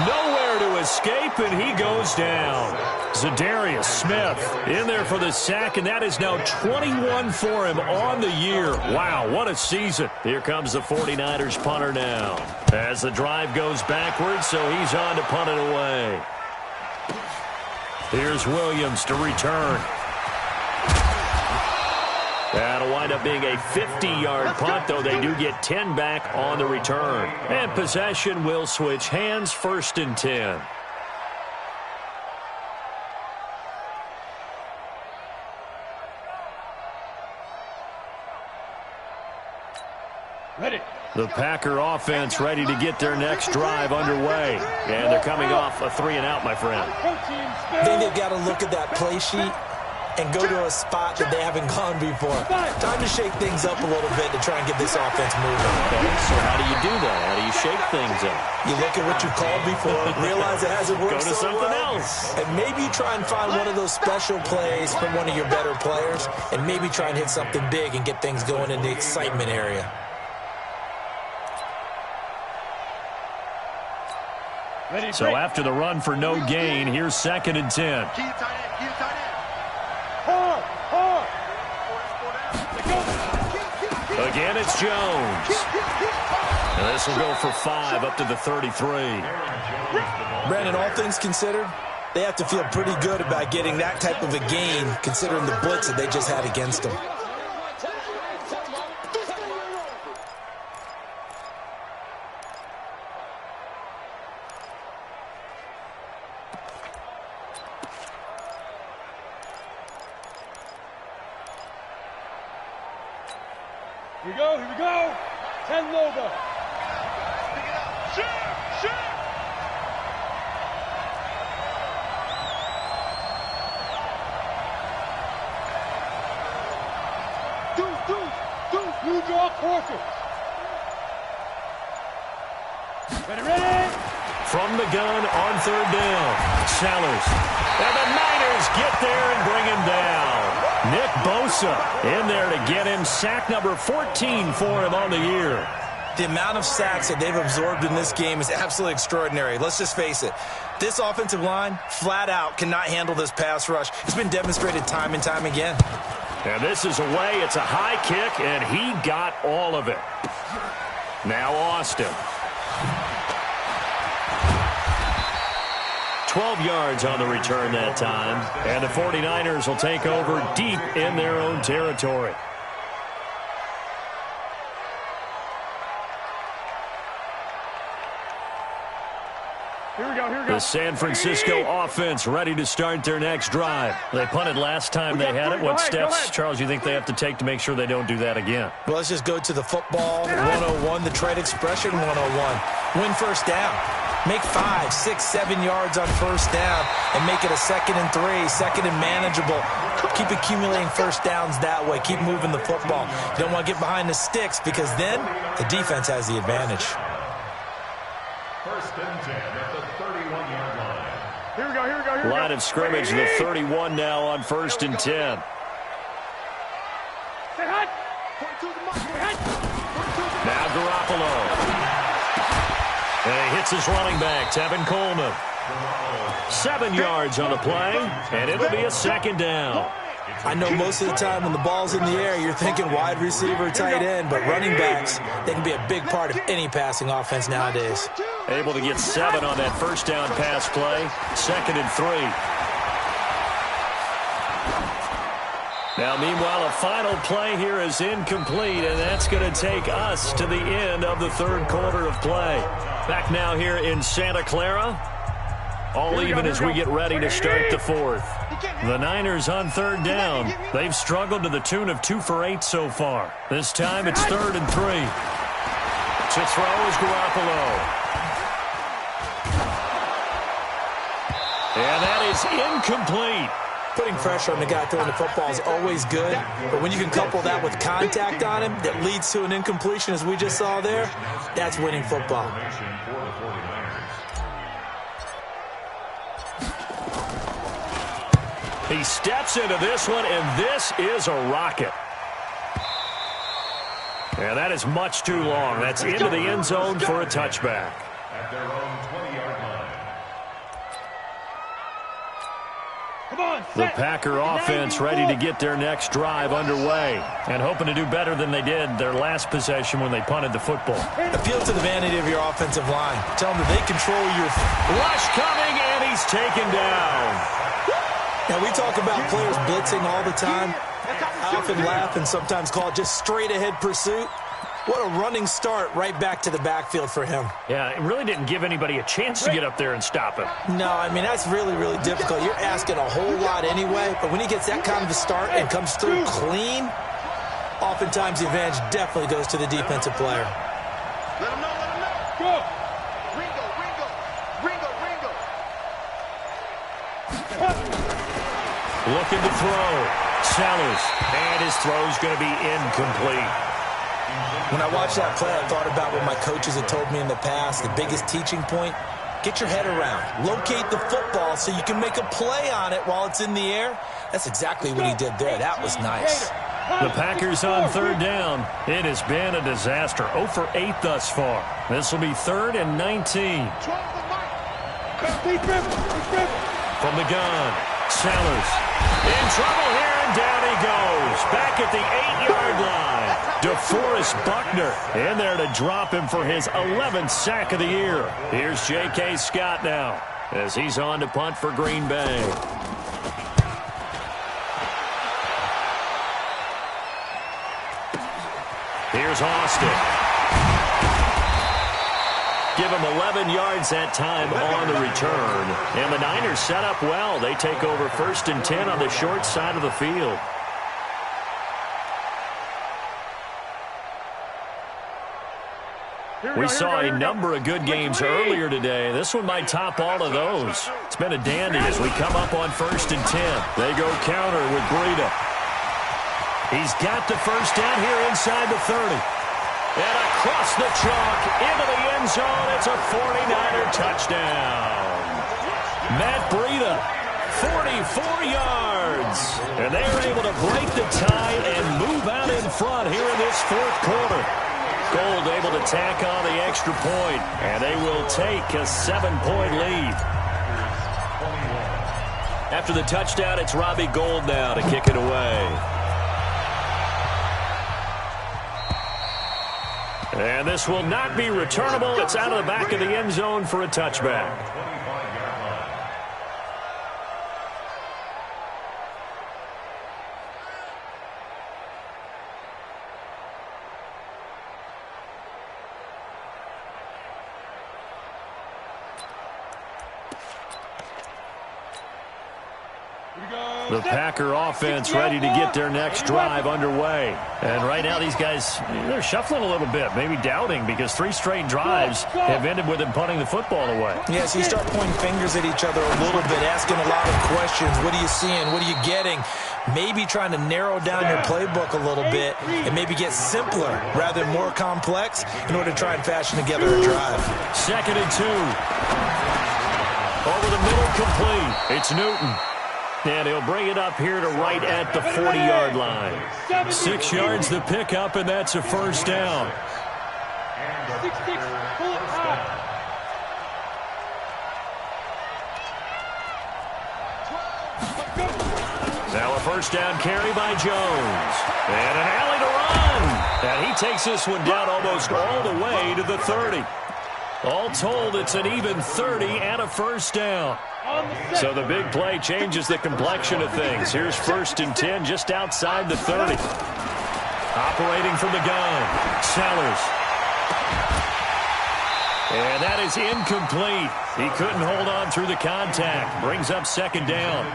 Nowhere to escape, and he goes down. Zadarius Smith in there for the sack, and that is now 21 for him on the year. Wow, what a season. Here comes the 49ers punter now. As the drive goes backwards, so he's on to punt it away. Here's Williams to return. That'll wind up being a 50-yard punt, though they do get 10 back on the return. And possession will switch hands, 1st and 10. Ready. The Packer offense ready to get their next drive underway. And they're coming off a 3-and-out, my friend. I think they've got to look at that play sheet and go to a spot that they haven't gone before. Time to shake things up a little bit to try and get this offense moving. Okay, so how do you do that? How do you shake things up? You look at what you called before, realize it hasn't worked Go to so something well, else. and maybe you try and find one of those special plays from one of your better players, and maybe try and hit something big and get things going in the excitement area. So after the run for no gain, here's 2nd and 10. Again, it's Jones. And this will go for 5 up to the 33. Brandon, all things considered, they have to feel pretty good about getting that type of a gain considering the blitz that they just had against them. Here we go. 10 Nova. Shoot. Deuce. You draw quarters. Ready. From the gun on 3rd down. Sellers. And the Niners get there and bring him down. Nick Bosa in there to get him. Sack number 14 for him on the year. The amount of sacks that they've absorbed in this game is absolutely extraordinary. Let's just face it. This offensive line, flat out, cannot handle this pass rush. It's been demonstrated time and time again. And this is away. It's a high kick, and he got all of it. Now Austin. 12 yards on the return that time. And the 49ers will take over deep in their own territory. Here we go. The San Francisco offense ready to start their next drive. They punted last time they had it. What steps, Charles, you think they have to take to make sure they don't do that again? Well, let's just go to the football 101, the trade expression 101. Win first down. Make 5, 6, 7 yards on first down and make it a 2nd and 3, 2nd and manageable. Keep accumulating first downs that way. Keep moving the football. You don't want to get behind the sticks because then the defense has the advantage. First and 10 at the 31-yard line. Here we go, here we go, here we go. Line of scrimmage, the 31 now on first and 10. Say hot. Now Garoppolo. And he hits his running back, Tevin Coleman. 7 yards on the play, and it'll be a 2nd down. I know most of the time when the ball's in the air, you're thinking wide receiver, tight end, but running backs, they can be a big part of any passing offense nowadays. Able to get 7 on that first down pass play, 2nd and 3. Now, meanwhile, a final play here is incomplete, and that's going to take us to the end of the 3rd quarter of play. Back now here in Santa Clara. All even as we get ready to start the 4th. The Niners on 3rd down. They've struggled to the tune of 2 for 8 so far. This time it's 3rd and 3. To throw is Garoppolo. And that is incomplete. Putting pressure on the guy throwing the football is always good, but when you can couple that with contact on him that leads to an incompletion, as we just saw there, that's winning football. He steps into this one, and this is a rocket. And that is much too long. That's into the end zone for a touchback. At their own 20-yard line. The Packer offense ready to get their next drive underway and hoping to do better than they did their last possession when they punted the football. Appeal to the vanity of your offensive line. Tell them that they control your... Rush coming, and he's taken down. Now, we talk about players blitzing all the time. I often laugh and sometimes call it just straight-ahead pursuit. What a running start right back to the backfield for him. Yeah, it really didn't give anybody a chance to get up there and stop him. No, I mean, that's really, really difficult. You're asking a whole lot anyway, but when he gets that kind of a start and comes through clean, oftentimes the advantage definitely goes to the defensive player. Let him know, let him know. Go. Ringo, Ringo, Ringo, Ringo. Looking to throw. Sellers. And his throw's going to be incomplete. When I watched that play, I thought about what my coaches had told me in the past. The biggest teaching point, get your head around. Locate the football so you can make a play on it while it's in the air. That's exactly what he did there. That was nice. The Packers on 3rd down. It has been a disaster. 0 for 8 thus far. This will be 3rd and 19. From the gun, Sellers in trouble here, and down he goes. Back at the 8-yard line. DeForest Buckner in there to drop him for his 11th sack of the year. Here's J.K. Scott now as he's on to punt for Green Bay. Here's Austin. Give him 11 yards that time on the return. And the Niners set up well. They take over 1st and 10 on the short side of the field. We saw a number of good games earlier today. This one might top all of those. It's been a dandy as we come up on 1st and 10. They go counter with Breida. He's got the first down here inside the 30. And across the chalk into the end zone. It's a 49er touchdown. Matt Breida, 44 yards. And they're able to break the tie and move out in front here in this 4th quarter. Gold able to tack on the extra point, and they will take a 7-point lead. After the touchdown, it's Robbie Gould now to kick it away. And this will not be returnable. It's out of the back of the end zone for a touchback. Here we go. The Packer offense ready to get their next drive underway. And right now these guys, they're shuffling a little bit, maybe doubting, because 3 straight drives have ended with them punting the football away. Yeah, so you start pointing fingers at each other a little bit, asking a lot of questions. What are you seeing? What are you getting? Maybe trying to narrow down your playbook a little bit and maybe get simpler rather than more complex in order to try and fashion together a drive. 2nd and 2. Over the middle, complete. It's Newton. And he'll bring it up here to right at the 40-yard line. 6 yards the pickup, and that's a first down. 6-6, pull it high. Now a first down carry by Jones. And an alley to run. And he takes this one down almost all the way to the 30. All told, it's an even 30 and a first down. So the big play changes the complexion of things. Here's 1st and 10 just outside the 30. Operating from the gun, Sellers. And that is incomplete. He couldn't hold on through the contact. Brings up 2nd down.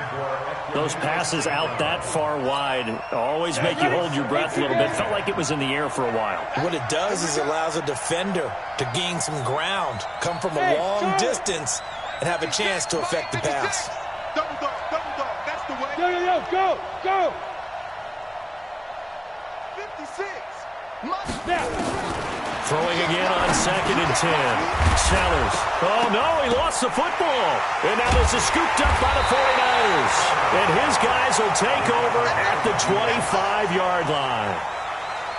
Those passes out that far wide always make you hold your breath a little bit. Felt like it was in the air for a while. What it does is it allows a defender to gain some ground, come from a long distance, and have a chance to affect the pass. Double dog, that's the way. Yo, go. 56. Throwing again on 2nd and 10. Sellers. Oh, no, he lost the football. And now this is scooped up by the 49ers. And his guys will take over at the 25-yard line.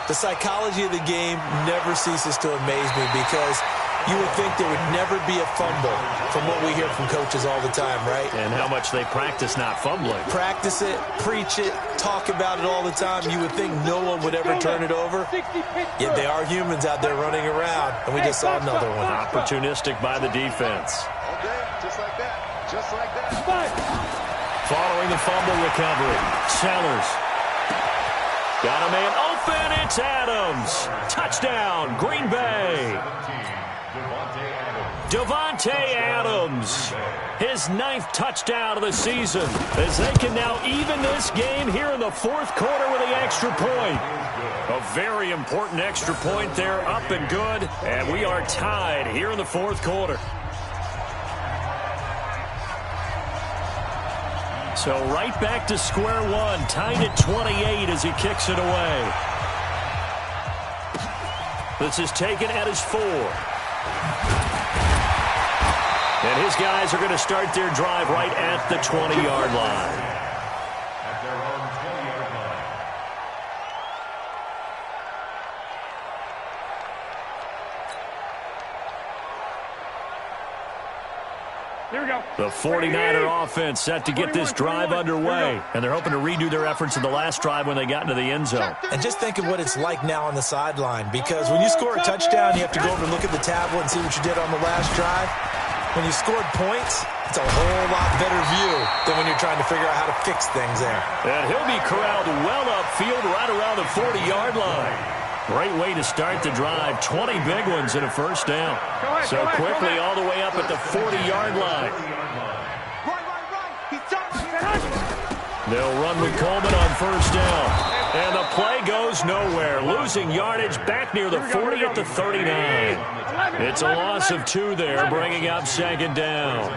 The psychology of the game never ceases to amaze me because you would think there would never be a fumble from what we hear from coaches all the time, right? And how much they practice not fumbling. Practice it, preach it, talk about it all the time. You would think no one would ever turn it over. Yet they are humans out there running around, and we just saw another one. Opportunistic by the defense. Okay, just like that. Just like that. Following the fumble recovery, Sellers. Got a man open, it's Adams. Touchdown, Green Bay. Devontae Adams, his 9th touchdown of the season, as they can now even this game here in the 4th quarter with the extra point. A very important extra point there, up and good, and we are tied here in the 4th quarter. So right back to square one, tied at 28 as he kicks it away. This is taken at his 4. And his guys are going to start their drive right at the 20-yard line. At their own 20-yard line. Here we go. The 49er offense set to get this drive underway. And they're hoping to redo their efforts in the last drive when they got into the end zone. And just think of what it's like now on the sideline, because when you score a touchdown, you have to go over and look at the tablet and see what you did on the last drive. When you scored points, it's a whole lot better view than when you're trying to figure out how to fix things there. And he'll be corralled well upfield right around the 40-yard line. Great way to start the drive. 20 big ones and a first down. So quickly all the way up at the 40-yard line. They'll run with Coleman on first down. And the play goes nowhere. Losing yardage back near the 40 at the 39. It's a loss of 2 there, bringing up 2nd down.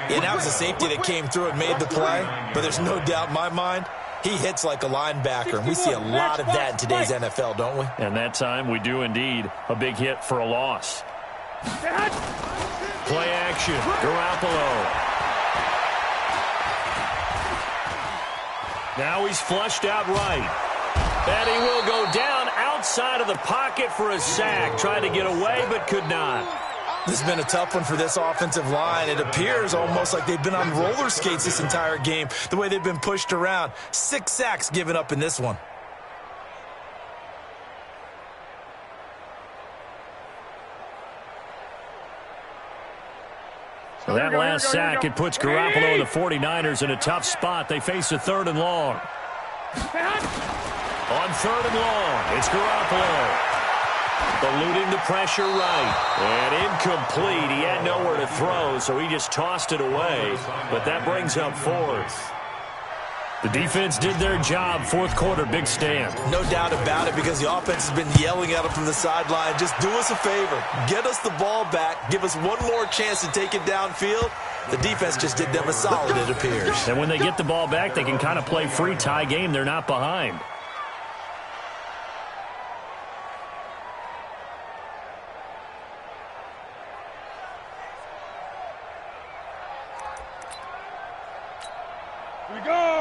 Yeah, that was a safety that came through and made the play. But there's no doubt in my mind, he hits like a linebacker. And we see a lot of that in today's NFL, don't we? And that time we do indeed. A big hit for a loss. Play action. Garoppolo. Now he's flushed out right. And he will go down outside of the pocket for a sack. Tried to get away, but could not. This has been a tough one for this offensive line. It appears almost like they've been on roller skates this entire game, the way they've been pushed around. 6 sacks given up in this one. So that last sack, it puts Garoppolo and the 49ers in a tough spot. They face a 3rd and long. On 3rd and long, it's Garoppolo. Eluding the pressure right. And incomplete. He had nowhere to throw, so he just tossed it away. But that brings up 4th. The defense did their job. Fourth quarter, big stand. No doubt about it, because the offense has been yelling at them from the sideline. Just do us a favor. Get us the ball back. Give us one more chance to take it downfield. The defense just did them a solid, it appears. And when they get the ball back, they can kind of play free tie game. They're not behind.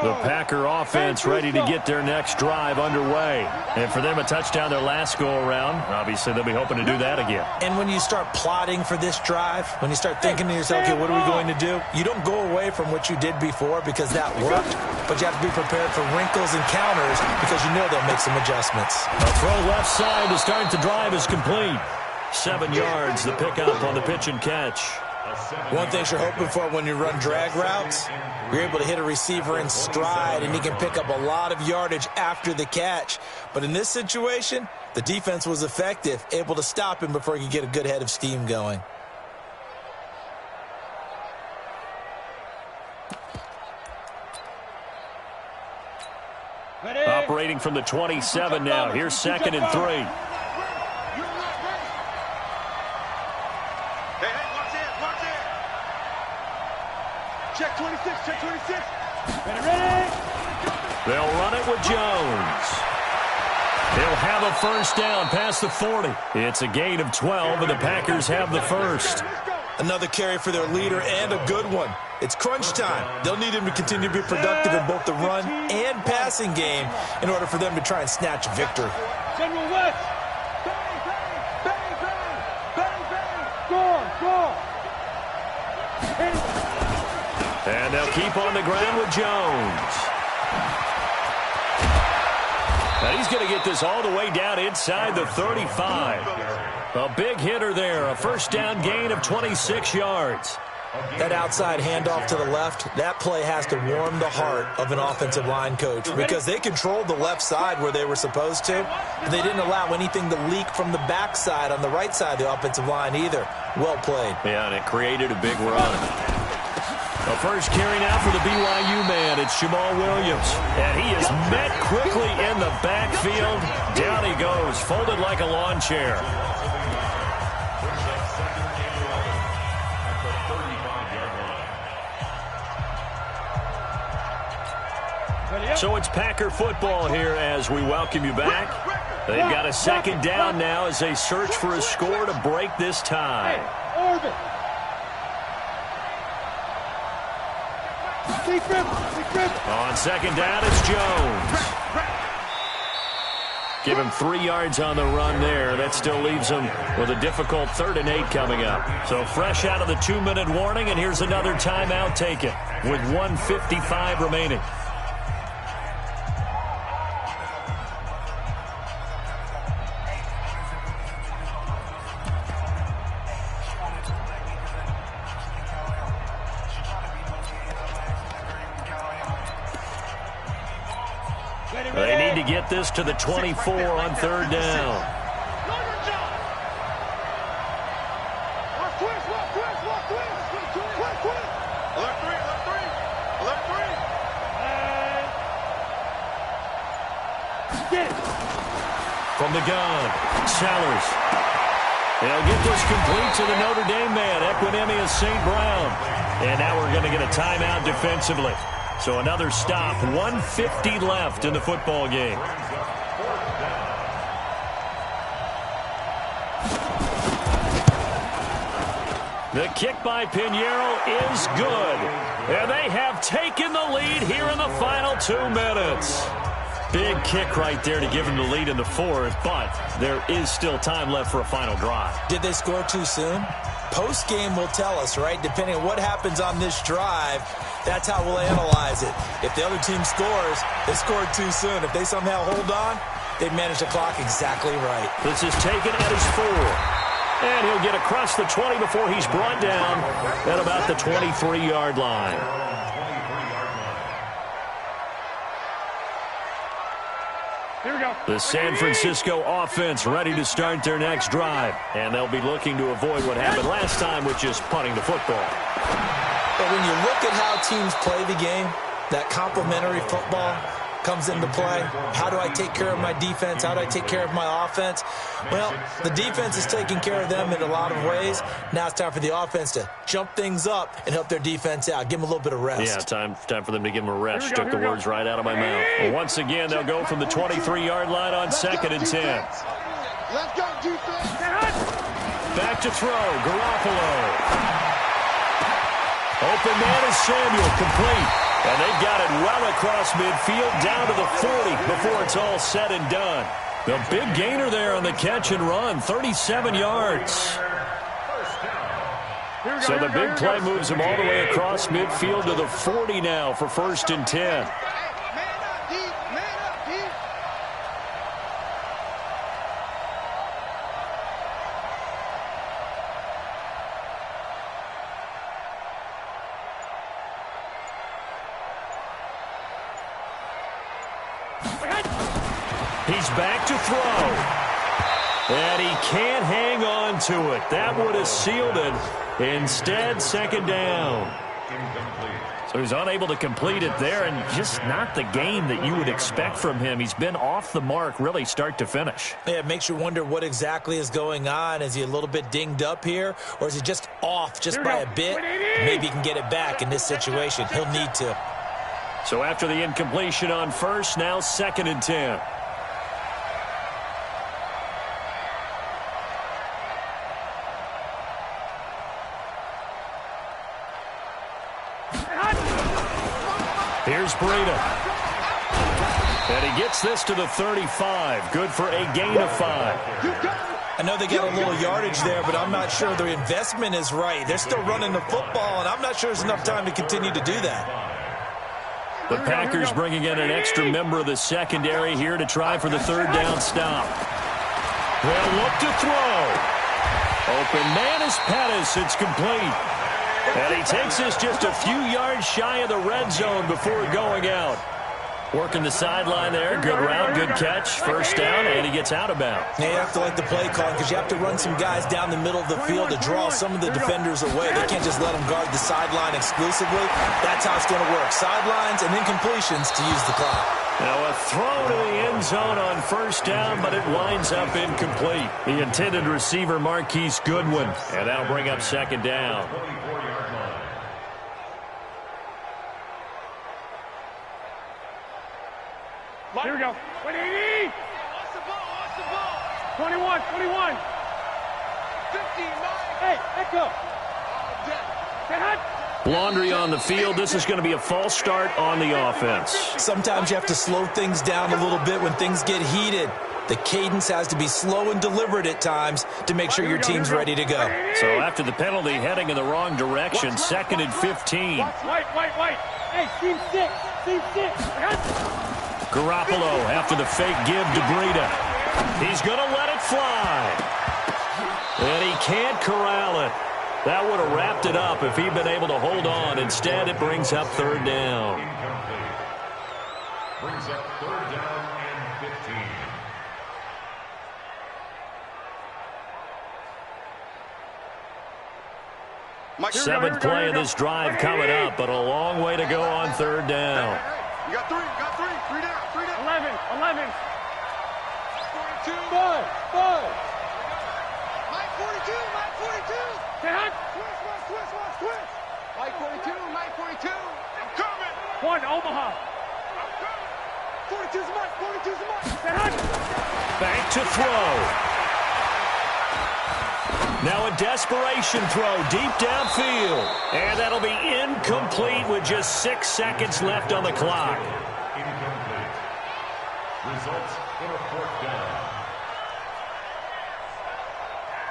The Packer offense ready to get their next drive underway. And for them, a touchdown their last go-around. Obviously, they'll be hoping to do that again. And when you start plotting for this drive, when you start thinking to yourself, okay, what are we going to do? You don't go away from what you did before because that worked, but you have to be prepared for wrinkles and counters because you know they'll make some adjustments. A throw left side to start the drive is complete. 7 yards, the pickup on the pitch and catch. One thing you're hoping for when you run drag routes, you're able to hit a receiver in stride, and he can pick up a lot of yardage after the catch. But in this situation, the defense was effective, able to stop him before he could get a good head of steam going. Operating from the 27 now. Here's 2nd and 3. Check 26, check 26. Ready. They'll run it with Jones. They'll have a first down past the 40. It's a gain of 12, and the Packers have the first. Another carry for their leader, and a good one. It's crunch time. They'll need him to continue to be productive in both the run and passing game in order for them to try and snatch victory. General West. Bang, bang, bang, bang, bang, bang. Score. And they'll keep on the ground with Jones. And he's going to get this all the way down inside the 35. A big hitter there. A first down gain of 26 yards. That outside handoff to the left, that play has to warm the heart of an offensive line coach because they controlled the left side where they were supposed to. And they didn't allow anything to leak from the backside on the right side of the offensive line either. Well played. Yeah, and it created a big run. The first carry now for the BYU man. It's Jamal Williams. And he is met quickly in the backfield. Down he goes, folded like a lawn chair. So it's Packer football here as we welcome you back. They've got a second down now as they search for a score to break this tie. On second down, it's Jones. Give him 3 yards on the run there. That still leaves him with a difficult 3rd and 8 coming up. So fresh out of the 2-minute warning, and here's another timeout taken with 1:55 remaining. They need to get this to the 24 on 3rd down. From the gun, Sellers. They'll get this complete to the Notre Dame man, Equinemius St. Brown. And now we're going to get a timeout defensively. So another stop, 1:50 left in the football game. The kick by Pinheiro is good. And they have taken the lead here in the final 2 minutes. Big kick right there to give them the lead in the 4th, but there is still time left for a final drive. Did they score too soon? Post-game will tell us, right? Depending on what happens on this drive, that's how we'll analyze it. If the other team scores, they scored too soon. If they somehow hold on, they manage the clock exactly right. This is taken at his 4. And he'll get across the 20 before he's brought down at about the 23-yard line. Here we go. The San Francisco offense ready to start their next drive. And they'll be looking to avoid what happened last time, which is punting the football. But when you look at how teams play the game, that complementary football comes into play. How do I take care of my defense? How do I take care of my offense? Well, the defense is taking care of them in a lot of ways. Now it's time for the offense to jump things up and help their defense out. Give them a little bit of rest. Yeah, time for them to give them a rest. Took the words right out of my mouth. Well, once again, they'll go from the 23-yard line on 2nd and 10. Let's go, defense. Back to throw. Garoppolo. Open man is Samuel, complete. And they've got it well across midfield, down to the 40 before it's all said and done. The big gainer there on the catch and run, 37 yards. So the big play moves him all the way across midfield to the 40 now for 1st and 10. He's back to throw. And he can't hang on to it. That would have sealed it. Instead, 2nd down. So he's unable to complete it there, and just not the game that you would expect from him. He's been off the mark really start to finish. Yeah, it makes you wonder what exactly is going on. Is he a little bit dinged up here, or is he just off just by a bit? Maybe he can get it back in this situation. He'll need to. So after the incompletion on 1st, now 2nd and 10. Here's Breida. And he gets this to the 35. Good for a gain of 5. I know they got a little yardage there, but I'm not sure their investment is right. They're still running the football, and I'm not sure there's enough time to continue to do that. The Packers bringing in an extra member of the secondary here to try for the 3rd down stop. They'll look to throw. Open man is Pettis. It's complete. And he takes this just a few yards shy of the red zone before going out. Working the sideline there. Good route, good catch. 1st down, and he gets out of bounds. Yeah, you have to like the play call because you have to run some guys down the middle of the field to draw some of the defenders away. They can't just let them guard the sideline exclusively. That's how it's going to work. Sidelines and incompletions to use the clock. Now a throw to the end zone on 1st down, but it winds up incomplete. The intended receiver, Marquise Goodwin. And that'll bring up 2nd down. Here we go. 180. Watch the ball. Watch the ball. 21. 21. 59. Hey, let go. Laundry on the field. This is going to be a false start on the offense. Sometimes you have to slow things down a little bit when things get heated. The cadence has to be slow and deliberate at times to make sure your team's ready to go. So after the penalty, heading in the wrong direction, 2nd and 15. White. Hey, team 6. Team 6. Garoppolo after the fake give to Breida. He's going to let it fly. And he can't corral it. That would have wrapped it up if he'd been able to hold on. Instead, it brings up 3rd down. Brings up 3rd down and 15. 7th play of this drive coming up, but a long way to go on 3rd down. You got 3 down. 11. 42. 5. Mike 42. Twist. Mike 42. I'm coming. 1, Omaha. I'm coming. 42's Mike. Back to throw. Now a desperation throw deep downfield. And that'll be incomplete with just 6 seconds left on the clock. Incomplete. Results in a 4th down.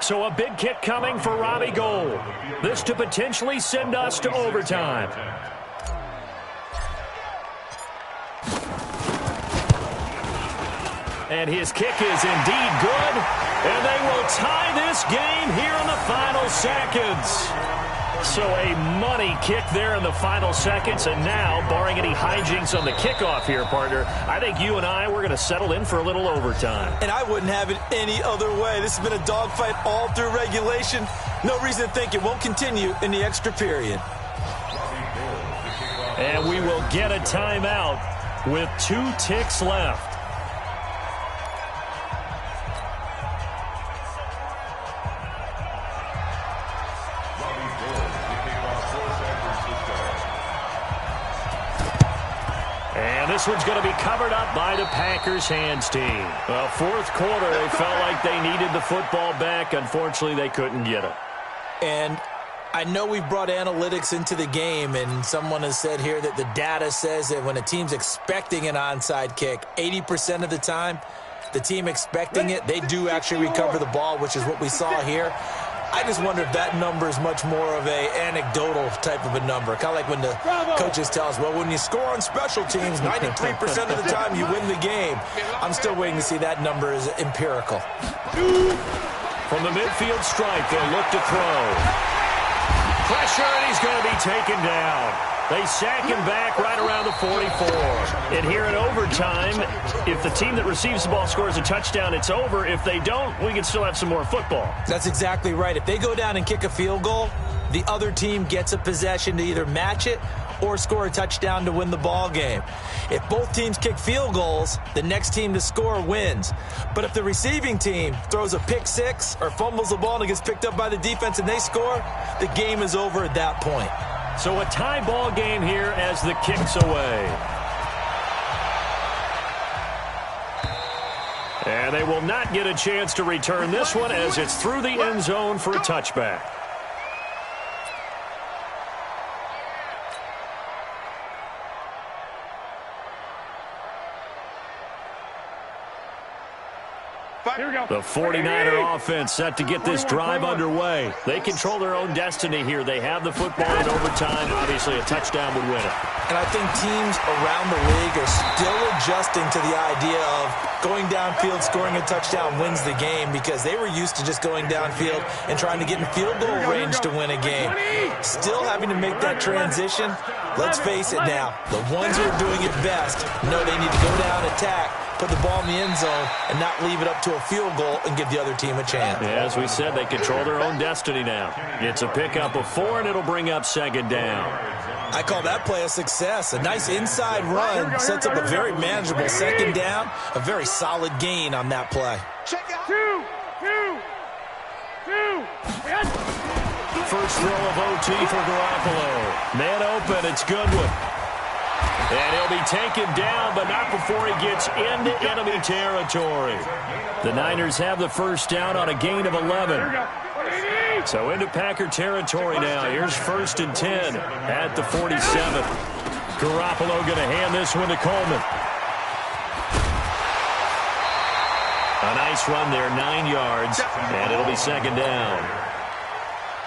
So a big kick coming for Robbie Gould. This to potentially send us to overtime. And his kick is indeed good. And they will tie this game here in the final seconds. So a money kick there in the final seconds. And now, barring any hijinks on the kickoff here, partner, I think you and I, we're going to settle in for a little overtime. And I wouldn't have it any other way. This has been a dogfight all through regulation. No reason to think it won't continue in the extra period. Robbie Gould to kick off And we will get a timeout with 2 ticks left. And this one's going to be covered up by the Packers hands team. Well, fourth quarter, they felt like they needed the football back. Unfortunately, they couldn't get it. And I know we've brought analytics into the game, and someone has said here that the data says that when a team's expecting an onside kick, 80% of the time, the team expecting it, they do actually recover the ball, which is what we saw here. I just wonder if that number is much more of a anecdotal type of a number. Kind of like when the coaches tell us, well, when you score on special teams, 93% of the time you win the game. I'm still waiting to see that number is empirical. From the midfield stripe, they'll look to throw. Pressure, and he's going to be taken down. They sack him back right around the 44. And here in overtime, if the team that receives the ball scores a touchdown, it's over. If they don't, we can still have some more football. That's exactly right. If they go down and kick a field goal, the other team gets a possession to either match it or score a touchdown to win the ball game. If both teams kick field goals, the next team to score wins. But if the receiving team throws a pick six or fumbles the ball and it gets picked up by the defense and they score, the game is over at that point. So a tie ball game here as the kick's away. And they will not get a chance to return this one as it's through the end zone for a touchback. The 49er offense set to get this drive underway. They control their own destiny here. They have the football in overtime. Obviously, a touchdown would win it. And I think teams around the league are still adjusting to the idea of going downfield, scoring a touchdown wins the game, because they were used to just going downfield and trying to get in field goal range to win a game. Still having to make that transition. Let's face it now, the ones who are doing it best know they need to go down, attack, put the ball in the end zone, and not leave it up to a field goal and give the other team a chance. Yeah, as we said, they control their own destiny now. It's a pickup of 4, and it'll bring up second down. I call that play a success. A nice inside run sets up a very manageable second down, a very solid gain on that play. First throw of OT for Garoppolo. Man open, it's Goodwin. And he'll be taken down, but not before he gets into enemy territory. The Niners have the first down on a gain of 11. So into Packer territory now. Here's 1st and 10 at the 47. Garoppolo going to hand this one to Coleman. A nice run there, 9 yards, and it'll be second down.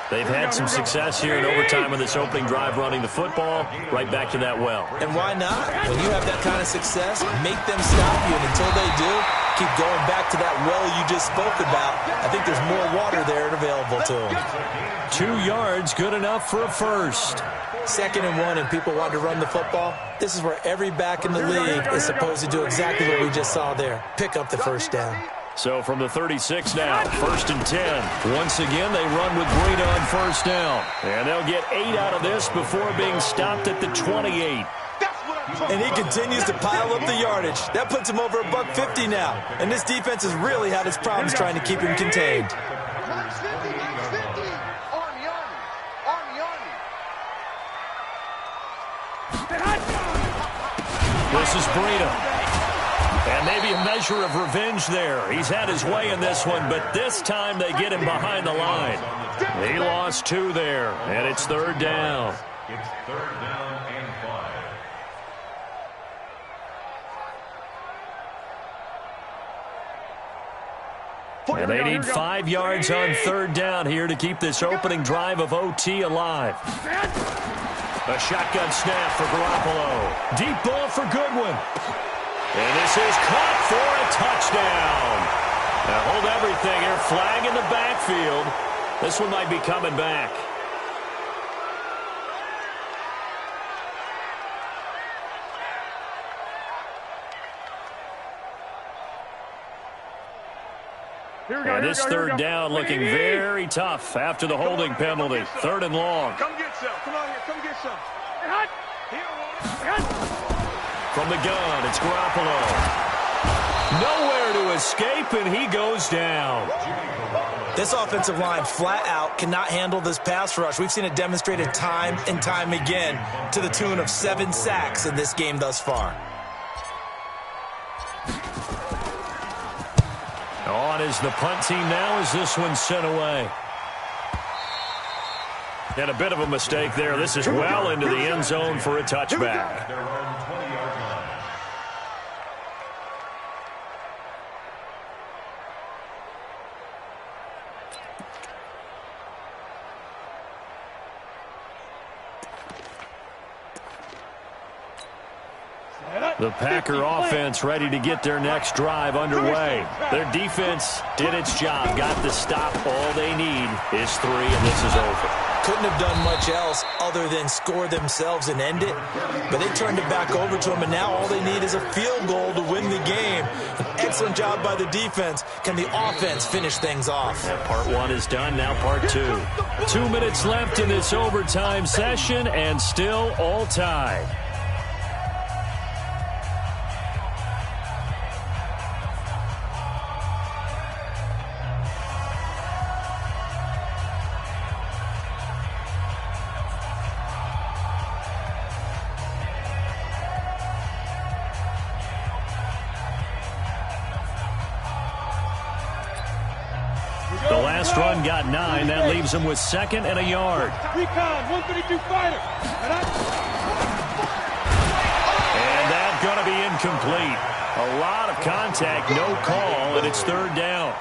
They've had some success here in overtime on this opening drive running the football. Right back to that well. And why not? When you have that kind of success, make them stop you. And until they do, keep going back to that well you just spoke about. I think there's more water there available to them. 2 yards, good enough for a first. 2nd and 1, and people want to run the football. This is where every back in the league is supposed to do exactly what we just saw there. Pick up the first down. So from the 36 now, 1st and 10. Once again, they run with Breida on first down. And they'll get 8 out of this before being stopped at the 28. And he continues to pile up the yardage. That puts him over $150 now. And this defense has really had its problems trying to keep him contained. This is Breida. And maybe a measure of revenge there. He's had his way in this one, but this time they get him behind the line. He lost 2 there, and it's 3rd down. It's 3rd down and 5. And they need 5 yards on 3rd down here to keep this opening drive of OT alive. A shotgun snap for Garoppolo. Deep ball for Goodwin. And this is caught for a touchdown. Now hold everything here. Flag in the backfield. This one might be coming back. And this 3rd down looking very tough after the holding penalty. 3rd and long. Come get some. Come on here. Come get some. From the gun, it's Garoppolo. Nowhere to escape, and he goes down. This offensive line flat out cannot handle this pass rush. We've seen it demonstrated time and time again to the tune of 7 sacks in this game thus far. On is the punt team now as this one's sent away. And a bit of a mistake there. This is well into the end zone for a touchback. Their own 20-yard line. The Packer offense ready to get their next drive underway. Their defense did its job, got the stop. All they need is 3, and this is over. Couldn't have done much else other than score themselves and end it, but they turned it back over to them, and now all they need is a field goal to win the game. An excellent job by the defense. Can the offense finish things off? And part 1 is done, now part 2. 2 minutes left in this overtime session, and still all tied. The last run got 9. That leaves him with 2nd and a yard. Recon, 132 fighter. And that's going to be incomplete. A lot of contact, no call, and it's 3rd down.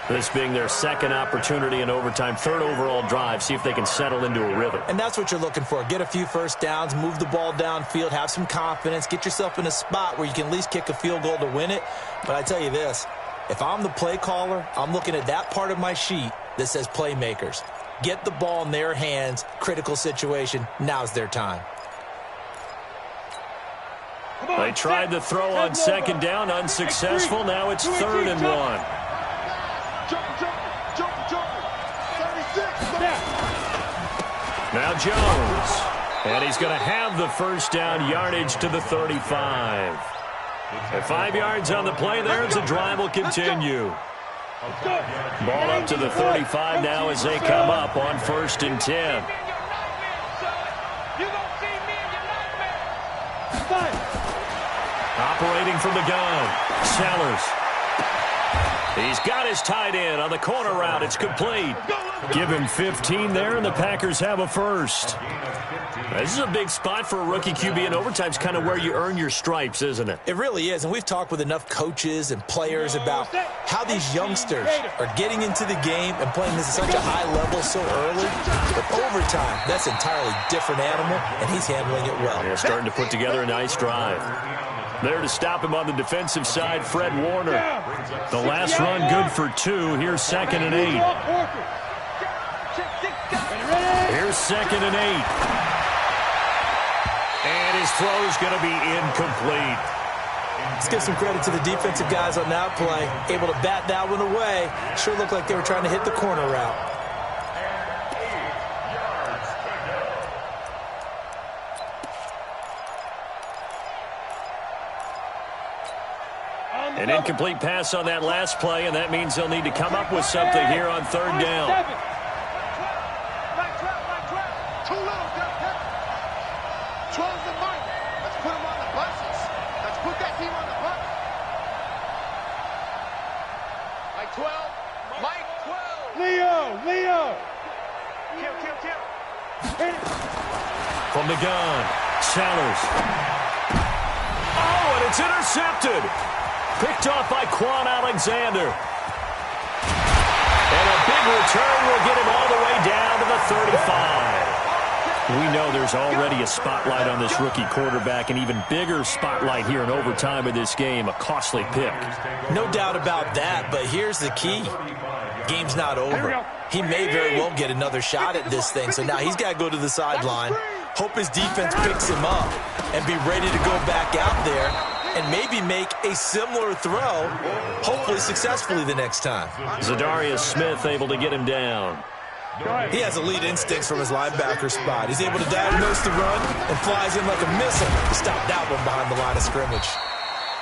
This being their 2nd opportunity in overtime, 3rd overall drive. See if they can settle into a rhythm. And that's what you're looking for. Get a few first downs, move the ball downfield, have some confidence, get yourself in a spot where you can at least kick a field goal to win it. But I tell you this, if I'm the play caller, I'm looking at that part of my sheet that says playmakers. Get the ball in their hands, critical situation, now's their time. They tried to throw on 2nd down, unsuccessful. Now it's 3rd and 1. Now Jones. And he's going to have the first down, yardage to the 35. And 5 yards on the play there as the drive will continue. Ball up to the 35 now as they come up on 1st and 10. Operating from the gun, Sellers. He's got his tight end on the corner route. It's complete. Give him 15 there, and the Packers have a first. This is a big spot for a rookie QB, and overtime's kind of where you earn your stripes, isn't it? It really is, and we've talked with enough coaches and players about how these youngsters are getting into the game and playing this at such a high level so early. But overtime, that's an entirely different animal, and he's handling it well. Yeah, starting to put together a nice drive. There to stop him on the defensive side, Fred Warner. The last run good for 2. Here's 2nd and 8. Here's 2nd and 8. And his throw's going to be incomplete. Let's give some credit to the defensive guys on that play. Able to bat that one away. Sure looked like they were trying to hit the corner route. An incomplete pass on that last play, and that means they'll need to come up with something here on 3rd down. Too little, 12's the money. Let's put him on the buses. Let's put that team on the bus. Mike 12. Mike 12. Leo. Kill. From the gun, Sellers. Oh, and it's intercepted. Picked off by Quan Alexander. And a big return will get him all the way down to the 35. We know there's already a spotlight on this rookie quarterback, an even bigger spotlight here in overtime of this game, a costly pick. No doubt about that, but here's the key. Game's not over. He may very well get another shot at this thing, so now he's got to go to the sideline, hope his defense picks him up, and be ready to go back out there and maybe make a similar throw, hopefully successfully the next time. Zadarius Smith able to get him down. He has elite instincts from his linebacker spot. He's able to diagnose the run and flies in like a missile to stop that one behind the line of scrimmage.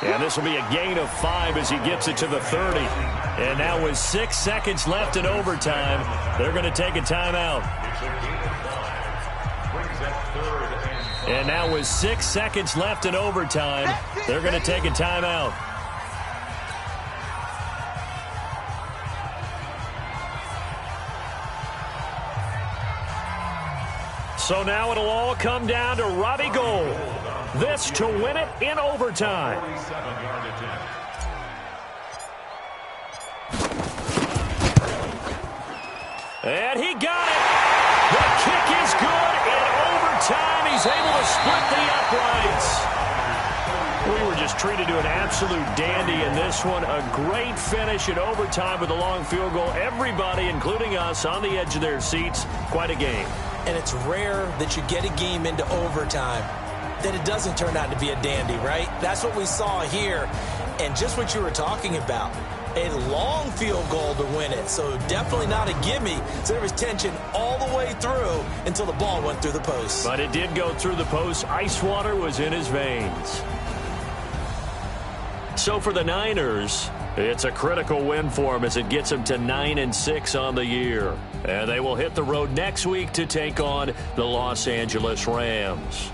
And this will be a gain of 5 as he gets it to the 30. And now with 6 seconds left in overtime, they're going to take a timeout. And now with 6 seconds left in overtime, they're going to take a timeout. So now it'll all come down to Robbie Gould. This to win it in overtime. And he got it. The kick is good in overtime. He's able to split the uprights. We were just treated to an absolute dandy in this one. A great finish in overtime with a long field goal. Everybody, including us, on the edge of their seats. Quite a game. And it's rare that you get a game into overtime that it doesn't turn out to be a dandy, right? That's what we saw here. And just what you were talking about, a long field goal to win it. So definitely not a gimme. So there was tension all the way through until the ball went through the post. But it did go through the post. Ice water was in his veins. So for the Niners, it's a critical win for them as it gets them to 9-6 on the year. And they will hit the road next week to take on the Los Angeles Rams.